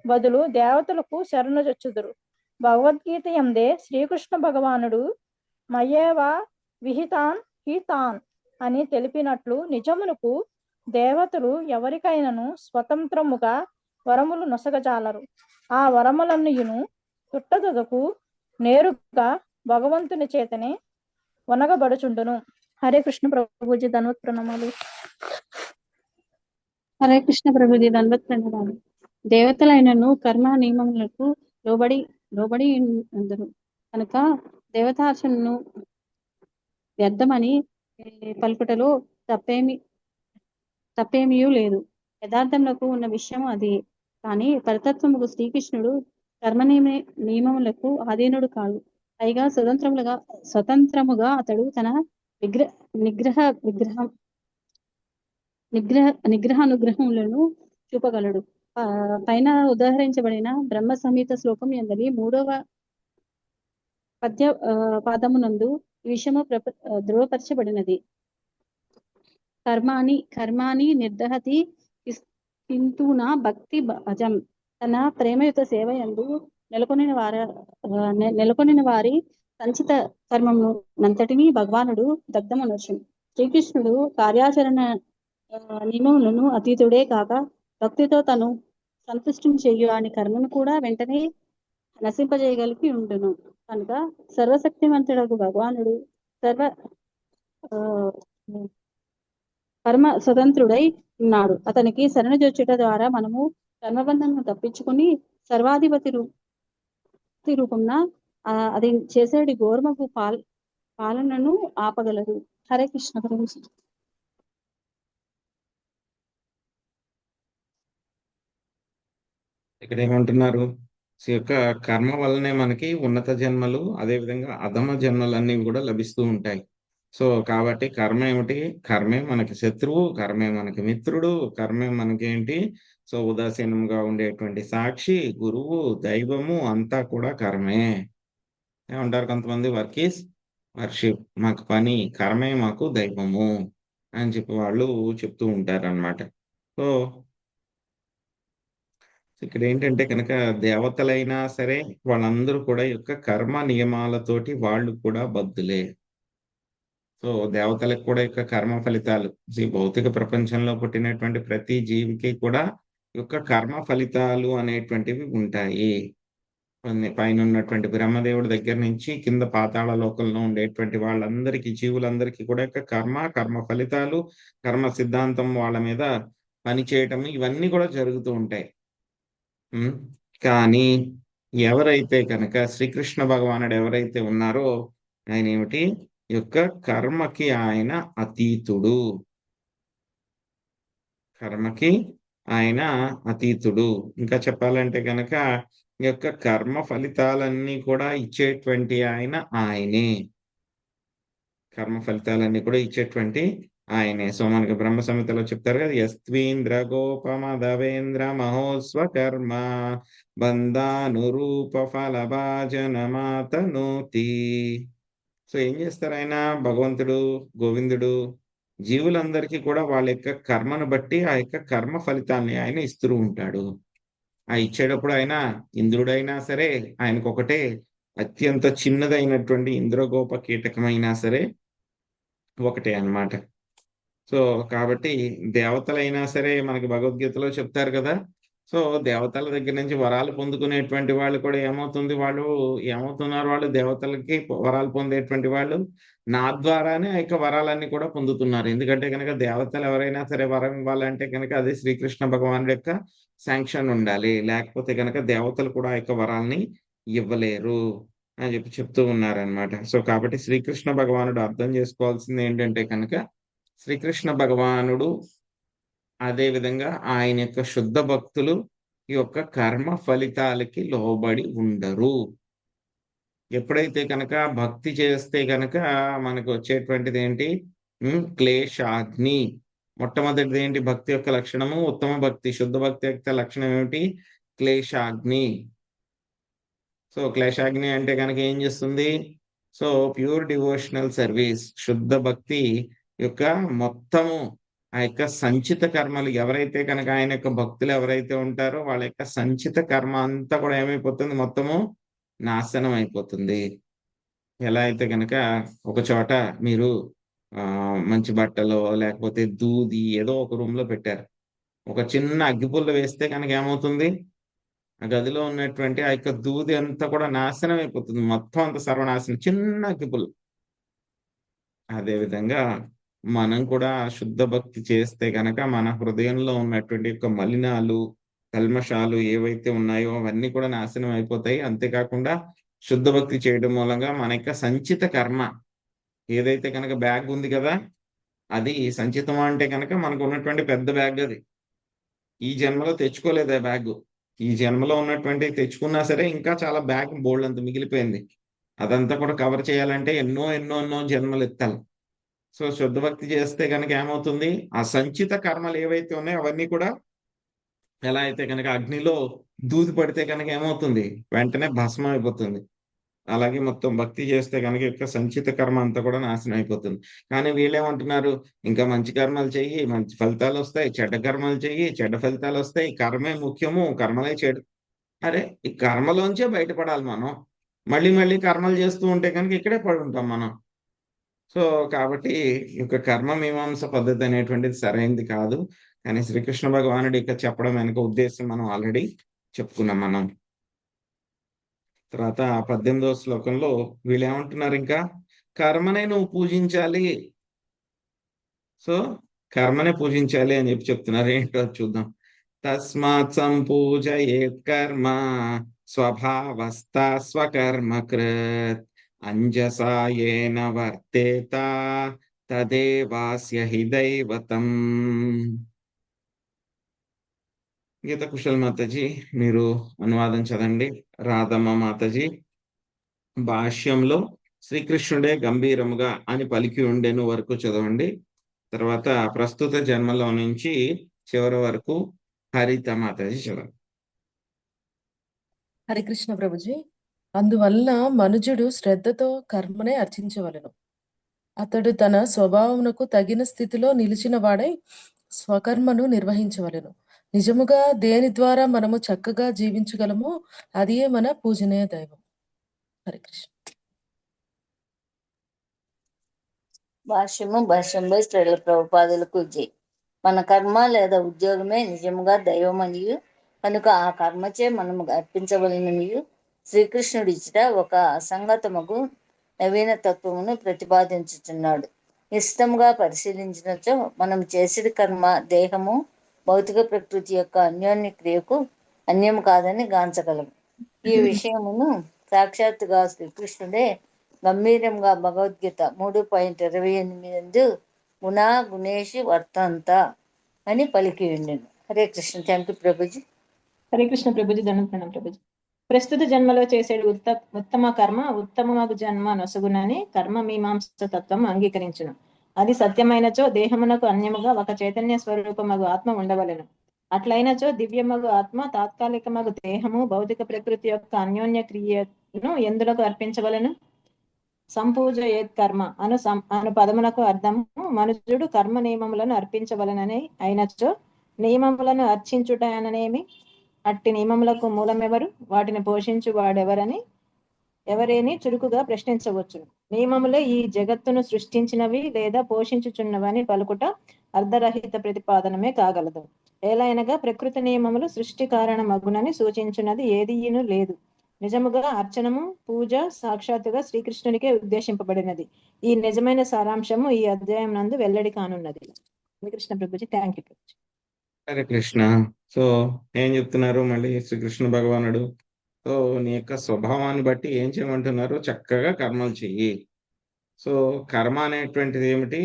బదులు దేవతలకు శరణుజొచ్చుదురు. భగవద్గీత యందే శ్రీకృష్ణ భగవానుడు మయేవా విహితాన్ హీతాన్ అని తెలిపినట్లు నిజమునకు దేవతలు ఎవరికైనాను స్వతంత్రముగా వరములు నొసగజాలరు. ఆ వరములన్నయును తుట్టదొదకు నేరుగా భగవంతుని చేతనే వనగబడుచుండును. హరే కృష్ణ ప్రభుజీ. ధన్వత్ ప్రణామాలు. హరే కృష్ణ ప్రభుజీ. ధన్వత్ ప్రణామాలు. దేవతలైనను కర్మ నియమములకు లోబడి అందరు కనుక దేవతార్చనను వ్యర్థమని పలుకుటలో తప్పేమీ లేదు. యథార్థములకు ఉన్న విషయం అది. కానీ పరతత్వముకు శ్రీకృష్ణుడు కర్మ నియమములకు ఆధీనుడు కాదు. పైగా స్వతంత్రముగా అతడు తన నిగ్రహానుగ్రహములను చూపగలడు. పైన ఉదాహరించబడిన బ్రహ్మ సంహిత శ్లోకం ఎందలి 3వ పాదమునందు ఈ విషయము ధృవపరచబడినది. కర్మాని నిర్దహతి కింతున భక్తి భజం. తన ప్రేమయుత సేవ యందు నెలకొనిన వారి సంచిత కర్మము నంతటినీ భగవానుడు దగ్ధమనొచ్చును. శ్రీకృష్ణుడు కార్యాచరణ నియమములను అతీతుడే కాక భక్తితో తను సంతుష్టిని చేయు అని కర్మను కూడా వెంటనే నశింపజేయగలిగి ఉండును. కనుక సర్వశక్తివంతుడకు భగవానుడు పరమ స్వతంత్రుడై ఉన్నాడు. అతనికి శరణుజొచ్చుట ద్వారా మనము కర్మబంధనను తప్పించుకుని సర్వాధిపతి రూపంన అది చేసేటి ఘోరమపు పాలనను ఆపగలరు. హరే కృష్ణ ప్రభుజీ. ఇక్కడ ఏమంటున్నారు? యొక్క కర్మ వల్లనే మనకి ఉన్నత జన్మలు, అదే విధంగా అధమ జన్మలు అన్ని కూడా లభిస్తూ ఉంటాయి. సో కాబట్టి కర్మ ఏమిటి? కర్మే మనకి శత్రువు, కర్మే మనకి మిత్రుడు, కర్మే మనకేంటి? సో ఉదాసీనంగా ఉండేటువంటి సాక్షి, గురువు, దైవము అంతా కూడా కర్మే. ఏమంటారు కొంతమంది? Work is worship. మాకు పని, కర్మే మాకు దైవము అని చెప్పి వాళ్ళు చెప్తూ ఉంటారు అన్నమాట. సో ఇక్కడ ఏంటంటే కనుక దేవతలైనా సరే వాళ్ళందరూ కూడా యొక్క కర్మ నియమాలతోటి వాళ్ళు కూడా బద్ధులే. సో దేవతలకు కూడా యొక్క కర్మ ఫలితాలు, ఈ భౌతిక ప్రపంచంలో పుట్టినటువంటి ప్రతి జీవికి కూడా యొక్క కర్మ ఫలితాలు అనేటువంటివి ఉంటాయి. పైన ఉన్నటువంటి బ్రహ్మదేవుడి దగ్గర నుంచి కింద పాతాళ లోకంలో ఉండేటువంటి వాళ్ళందరికీ, జీవులందరికీ కూడా యొక్క కర్మ ఫలితాలు, కర్మ సిద్ధాంతం వాళ్ళ మీద పనిచేయటం ఇవన్నీ కూడా జరుగుతూ ఉంటాయి. కానీ ఎవరైతే కనుక శ్రీకృష్ణ భగవానుడు ఎవరైతే ఉన్నారో ఆయన ఏమిటి? యొక్క కర్మకి ఆయన అతీతుడు. కర్మకి ఆయన అతీతుడు. ఇంకా చెప్పాలంటే కనుక ఈ యొక్క కర్మ ఫలితాలన్నీ కూడా ఇచ్చేటువంటి ఆయనే. కర్మ ఫలితాలన్నీ కూడా ఇచ్చేటువంటి ఆయనే. సో మనకి బ్రహ్మ సంహితలో చెప్తారు కదా, యస్త్వీంద్ర గోపమదవేంద్ర మహోస్వకర్మ బంధానురూప ఫలభాజనమాతనోతి. సో ఏం చేస్తారు ఆయన, భగవంతుడు గోవిందుడు జీవులందరికీ కూడా వాళ్ళ యొక్క కర్మను బట్టి ఆ యొక్క కర్మ ఫలితాన్ని ఆయన ఇస్తూ ఉంటాడు. ఆ ఇచ్చేటప్పుడు ఆయన ఇంద్రుడైనా సరే ఆయనకు ఒకటే అత్యంత చిన్నదైనటువంటి ఇంద్రగోప కీటకమైనా సరే ఒకటే అన్నమాట. సో కాబట్టి దేవతలైనా సరే మనకి భగవద్గీతలో చెప్తారు కదా, సో దేవతల దగ్గర నుంచి వరాలు పొందుకునేటువంటి వాళ్ళు కూడా ఏమవుతున్నారు, వాళ్ళు దేవతలకి వరాలు పొందేటువంటి వాళ్ళు నా ద్వారానే ఆ యొక్క వరాలన్నీ కూడా పొందుతున్నారు. ఎందుకంటే కనుక దేవతలు ఎవరైనా సరే వరం ఇవ్వాలంటే కనుక అది శ్రీకృష్ణ భగవానుడి యొక్క శాంక్షన్ ఉండాలి, లేకపోతే కనుక దేవతలు కూడా ఆ యొక్క వరాల్ని ఇవ్వలేరు అని చెప్తూ ఉన్నారనమాట. సో కాబట్టి శ్రీకృష్ణ భగవానుడు అర్థం చేసుకోవాల్సింది ఏంటంటే కనుక, శ్రీకృష్ణ భగవానుడు అదే విధంగా ఆయన యొక్క శుద్ధ భక్తులు ఈ యొక్క కర్మ ఫలితాలకి లోబడి ఉండరు. ఎప్పుడైతే కనుక భక్తి చేస్తే కనుక మనకు వచ్చేటువంటిది ఏంటి, క్లేశాగ్ని. మొట్టమొదటిది ఏంటి భక్తి యొక్క లక్షణము, ఉత్తమ భక్తి. శుద్ధ భక్తి యొక్క లక్షణం ఏమిటి, క్లేశాగ్ని. సో క్లేశాగ్ని అంటే కనుక ఏం చేస్తుంది, సో ప్యూర్ డివోషనల్ సర్వీస్, శుద్ధ భక్తి యొక్క మొత్తము ఆ యొక్క సంచిత కర్మలు ఎవరైతే కనుక ఆయన యొక్క భక్తులు ఎవరైతే ఉంటారో వాళ్ళ యొక్క సంచిత కర్మ అంతా కూడా ఏమైపోతుంది, మొత్తము నాశనం అయిపోతుంది. ఎలా అయితే కనుక ఒక చోట మీరు మంచి బట్టలో లేకపోతే దూది ఏదో ఒక రూమ్ లో పెట్టారు, ఒక చిన్న అగ్గిపుల్ల వేస్తే కనుక ఏమవుతుంది, ఆ గదిలో ఉన్నటువంటి ఆ యొక్క దూది అంతా కూడా నాశనం అయిపోతుంది, మొత్తం అంత సర్వనాశనం, చిన్న అగ్గిపుల్ల. అదే విధంగా మనం కూడా శుద్ధ భక్తి చేస్తే కనుక మన హృదయంలో ఉన్నటువంటి యొక్క మలినాలు కల్మషాలు ఏవైతే ఉన్నాయో అవన్నీ కూడా నాశనం అయిపోతాయి. అంతేకాకుండా శుద్ధ భక్తి చేయడం మూలంగా మన యొక్క సంచిత కర్మ ఏదైతే కనుక బ్యాగ్ ఉంది కదా, అది సంచితం అంటే కనుక మనకు ఉన్నటువంటి పెద్ద బ్యాగ్, అది ఈ జన్మలో తెచ్చుకోలేదు ఆ బ్యాగ్. ఈ జన్మలో ఉన్నటువంటి తెచ్చుకున్నా సరే ఇంకా చాలా బ్యాగ్ బోల్డ్ అంత మిగిలిపోయింది. అదంతా కూడా కవర్ చేయాలంటే ఎన్నో ఎన్నో ఎన్నో జన్మలు ఎత్తాలి. సో శుద్ధ భక్తి చేస్తే కనుక ఏమవుతుంది, ఆ సంచిత కర్మలు ఏవైతే ఉన్నాయో అవన్నీ కూడా ఎలా అయితే కనుక అగ్నిలో దూది పడితే కనుక ఏమవుతుంది, వెంటనే భస్మం అయిపోతుంది. అలాగే మొత్తం భక్తి చేస్తే కనుక యొక్క సంచిత కర్మ అంతా కూడా నాశనం అయిపోతుంది. కానీ వీళ్ళేమంటున్నారు, ఇంకా మంచి కర్మలు చెయ్యి మంచి ఫలితాలు వస్తాయి, చెడ్డ కర్మలు చెయ్యి చెడ్డ ఫలితాలు వస్తాయి, కర్మే ముఖ్యము కర్మలే చెడు. అరే ఈ కర్మలోంచే బయటపడాలి మనం, మళ్ళీ మళ్ళీ కర్మలు చేస్తూ ఉంటే కనుక ఇక్కడే పడి ఉంటాం మనం. సో కాబట్టి ఈ యొక్క కర్మ మీమాంస పద్ధతి అనేటువంటిది సరైనది కాదు. కానీ శ్రీకృష్ణ భగవానుడి యొక్క చెప్పడం వెనక ఉద్దేశం మనం ఆల్రెడీ చెప్పుకున్నాం మనం. తర్వాత 18వ శ్లోకంలో వీళ్ళు ఏమంటున్నారు, ఇంకా కర్మనే నువ్వు పూజించాలి, సో కర్మనే పూజించాలి అని చెప్తున్నారు. ఏంటో చూద్దాం. తస్మాత్ సంపూజయేత్ కర్మ స్వభావస్థా స్వకర్మకృత్ అంజసాయేన వర్తేత తదేవాస్య హి దైవతం. గీత కుశల్ మాతాజీ మీరు అనువాదం చదండి. రాధమ్మ మాతాజీ భాష్యంలో శ్రీకృష్ణుడే గంభీరముగా అని పలికి ఉండేను వరకు చదవండి. తర్వాత ప్రస్తుత జన్మలో నుంచి చివరి వరకు హరిత మాతాజీ చదవండి. హరికృష్ణ ప్రభుజీ. అందువల్ల మనుజుడు శ్రద్ధతో కర్మనే అర్చించవలెను. అతడు తన స్వభావమునకు తగిన స్థితిలో నిలిచిన వాడై స్వకర్మను నిర్వహించవలెను. నిజముగా దేని ద్వారా మనము చక్కగా జీవించగలమో అదియే మన పూజనీయ దైవం. హరికృష్ణ. భాష్యంపై శ్రీల ప్రభుపాదులకు జై. మన కర్మ లేదా ఉద్యోగమే నిజముగా దైవమనియు కనుక ఆ కర్మచే మనము అర్పించవలననియు శ్రీకృష్ణుడు ఇచ్చట ఒక అసంగతముకు నవీన తత్వమును ప్రతిపాదించుచున్నాడు. నిశ్చితముగా పరిశీలించినచో మనం చేసేది కర్మ దేహము భౌతిక ప్రకృతి యొక్క అన్యోన్య క్రియకు అన్యము కాదని గాంచగలము. ఈ విషయమును సాక్షాత్తుగా శ్రీకృష్ణుడే గంభీరంగా భగవద్గీత 3.28 గుణా గుణేషి వర్తంత అని పలికి ఉండెను. హరే కృష్ణ. Thank you Prabhuji. హరే కృష్ణ ప్రభుజీ. ధన్యవాదం ప్రభుజీ. ప్రస్తుత జన్మలో చేసేడు ఉత్తమ కర్మ ఉత్తమమగు జన్మ నొసగునని కర్మ మీమాంస తత్వం అంగీకరించును. అది సత్యమైనచో దేహమునకు అన్యముగా ఒక చైతన్య స్వరూపమగు ఆత్మ ఉండవలెను. అట్లయినచో దివ్యమగు ఆత్మ తాత్కాలికమగు దేహము భౌతిక ప్రకృతి యొక్క అన్యోన్య క్రియను ఎందులకు అర్పించవలను? సంపూజయేత్ కర్మ అను పదమునకు అర్థము మనుజుడు కర్మ నియమములను అర్పించవలనని అయినచో నియమములను అర్చించుట అననేమి? అట్టి నియమములకు మూలమెవరు? వాటిని పోషించు వాడెవరని ఎవరేని చురుకుగా ప్రశ్నించవచ్చును. నియమములే ఈ జగత్తును సృష్టించినవి లేదా పోషించుచున్నవని పలుకుట అర్ధరహిత ప్రతిపాదనమే కాగలదు. ఏలైనగా ప్రకృతి నియమములు సృష్టి కారణమగునని సూచించున్నది ఏదీను లేదు. నిజముగా అర్చనము పూజ సాక్షాత్తుగా శ్రీకృష్ణునికే ఉద్దేశింపబడినది. ఈ నిజమైన సారాంశము ఈ అధ్యాయం నందు వెల్లడి కానున్నది. Srikrishna Prabhuji. Thank you Prabhuji. Hare Krishna. So ఏం చెప్తున్నారు మళ్ళీ శ్రీకృష్ణ భగవానుడు? సో నీ యొక్క స్వభావాన్ని బట్టి ఏం చేయమంటున్నారు? చక్కగా కర్మలు చెయ్యి. సో కర్మ అనేటువంటిది ఏమిటి?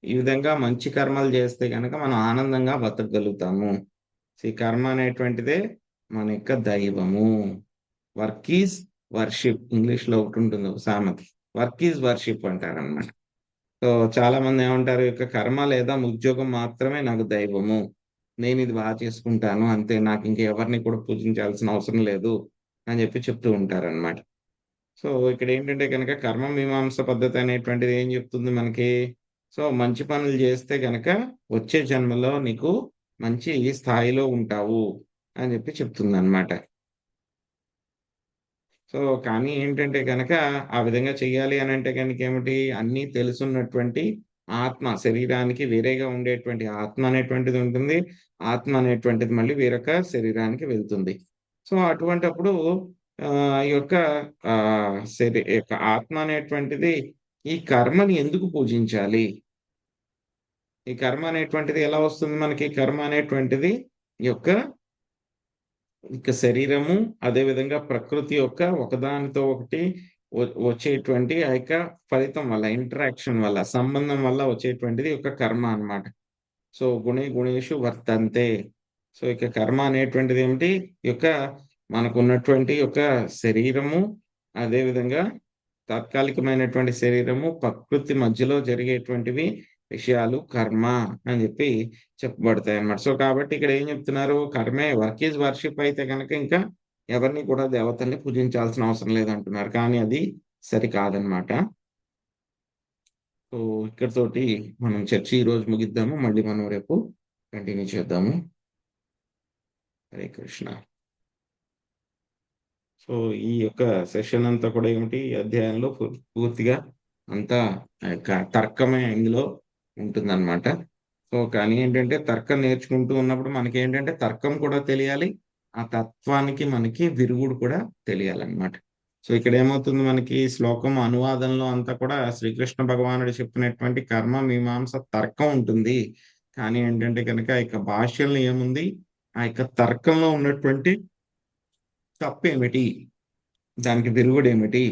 ఈ విధంగా మంచి కర్మలు చేస్తే కనుక మనం ఆనందంగా బతకగలుగుతాము. ఈ కర్మ అనేటువంటిదే మన యొక్క దైవము. Work is worship. ఇంగ్లీష్లో ఒకటి ఉంటుంది సామెత, వర్క్ ఈజ్ వర్షిప్ అంటారనమాట. సో చాలా మంది ఏమంటారు, యొక్క కర్మ లేదా ఉద్యోగం మాత్రమే నాకు దైవము, నేను ఇది బాగా చేసుకుంటాను అంతే, నాకు ఇంకెవరిని కూడా పూజించాల్సిన అవసరం లేదు అని చెప్పి చెప్తూ ఉంటారనమాట. సో ఇక్కడ ఏంటంటే కనుక కర్మ మీమాంస పద్ధతి అనేటువంటిది ఏం చెప్తుంది మనకి? సో మంచి పనులు చేస్తే కనుక వచ్చే జన్మలో నీకు మంచి స్థాయిలో ఉంటావు అని చెప్పి చెప్తుంది అనమాట. సో కానీ ఏంటంటే కనుక ఆ విధంగా చెయ్యాలి అని అంటే కనుక ఏమిటి? అన్నీ తెలుసున్నటువంటి ఆత్మ, శరీరానికి వేరేగా ఉండేటువంటి ఆత్మ అనేటువంటిది ఉంటుంది. ఆత్మ అనేటువంటిది మళ్ళీ వేరొక శరీరానికి వెళ్తుంది. సో అటువంటప్పుడు ఈ యొక్క ఆత్మ అనేటువంటిది ఈ కర్మని ఎందుకు పూజించాలి? ఈ కర్మ అనేటువంటిది ఎలా వస్తుంది మనకి? కర్మ అనేటువంటిది ఈ యొక్క శరీరము, అదే విధంగా ప్రకృతి యొక్క ఒకదానితో ఒకటి వచ్చేటువంటి ఆ యొక్క ఫలితం వల్ల, ఇంటరాక్షన్ వల్ల, సంబంధం వల్ల వచ్చేటువంటిది యొక్క కర్మ అన్నమాట. సో గుణేషు వర్తంతే. సో ఇక కర్మ అనేటువంటిది ఏమిటి? ఈ యొక్క మనకు ఉన్నటువంటి యొక్క శరీరము, అదే విధంగా తాత్కాలికమైనటువంటి శరీరము, ప్రకృతి మధ్యలో జరిగేటువంటివి విషయాలు కర్మ అని చెప్పి చెప్పబడతాయి అన్నమాట. సో కాబట్టి ఇక్కడ ఏం చెప్తున్నారు? కర్మే వర్క్ ఈజ్ వర్షిప్ అయితే కనుక ఇంకా ఎవరిని కూడా దేవతల్ని పూజించాల్సిన అవసరం లేదంటున్నారు. కానీ అది సరికాదనమాట. సో ఇక్కడితోటి మనం చర్చ ఈ రోజు ముగిద్దాము. మళ్ళీ మనం రేపు కంటిన్యూ చేద్దాము. హరే కృష్ణ. సో ఈ యొక్క సెషన్ అంతా కూడా ఏమిటి? అధ్యాయంలో పూర్తిగా అంతా తర్కమే ఇందులో ఉంటుందన్నమాట. సో కానీ ఏంటంటే తర్కం నేర్చుకుంటూ ఉన్నప్పుడు మనకి ఏంటంటే తర్కం కూడా తెలియాలి, ఆ తత్వానికి మనకి విరుగుడు కూడా తెలియాలన్నమాట. సో ఇక్కడ ఏమవుతుంది మనకి? శ్లోకం అనువాదంలో అంతా కూడా శ్రీకృష్ణ భగవానుడు చెప్పినటువంటి కర్మ మీమాంస తర్కం ఉంటుంది. కానీ ఏంటంటే కనుక ఆ యొక్క భాష్యంలో ఏముంది? ఆ యొక్క తర్కంలో ఉన్నటువంటి తప్పేమిటి, దానికి విరుగుడు ఏమిటి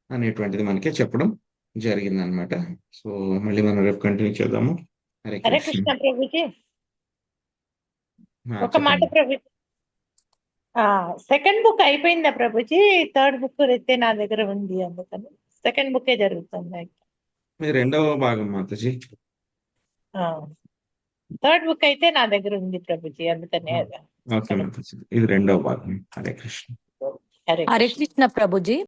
అనేటువంటిది మనకి చెప్పడం జరిగిందనమాట. సో మళ్ళీ మనం రేపు కంటిన్యూ చేద్దాము. హరే హరే కృష్ణ. కృష్ణ ప్రభుజీ. ఒక మాట చెప్పండి. ప్రభుజీ, సెకండ్ బుక్ అయిపోయిందా ప్రభుజీ? థర్డ్ బుక్ అయితే నా దగ్గర ఉంది, అందుకని సెకండ్ బుకే జరుగుతుంది. ఇది రెండవ భాగం మాతాజీ. థర్డ్ బుక్ అయితే నా దగ్గర ఉంది ప్రభుజీ, అందుకనే ఓకే మాతాజీ, ఇది రెండవ భాగం. హరే కృష్ణ. హరే హరే కృష్ణ ప్రభుజీ.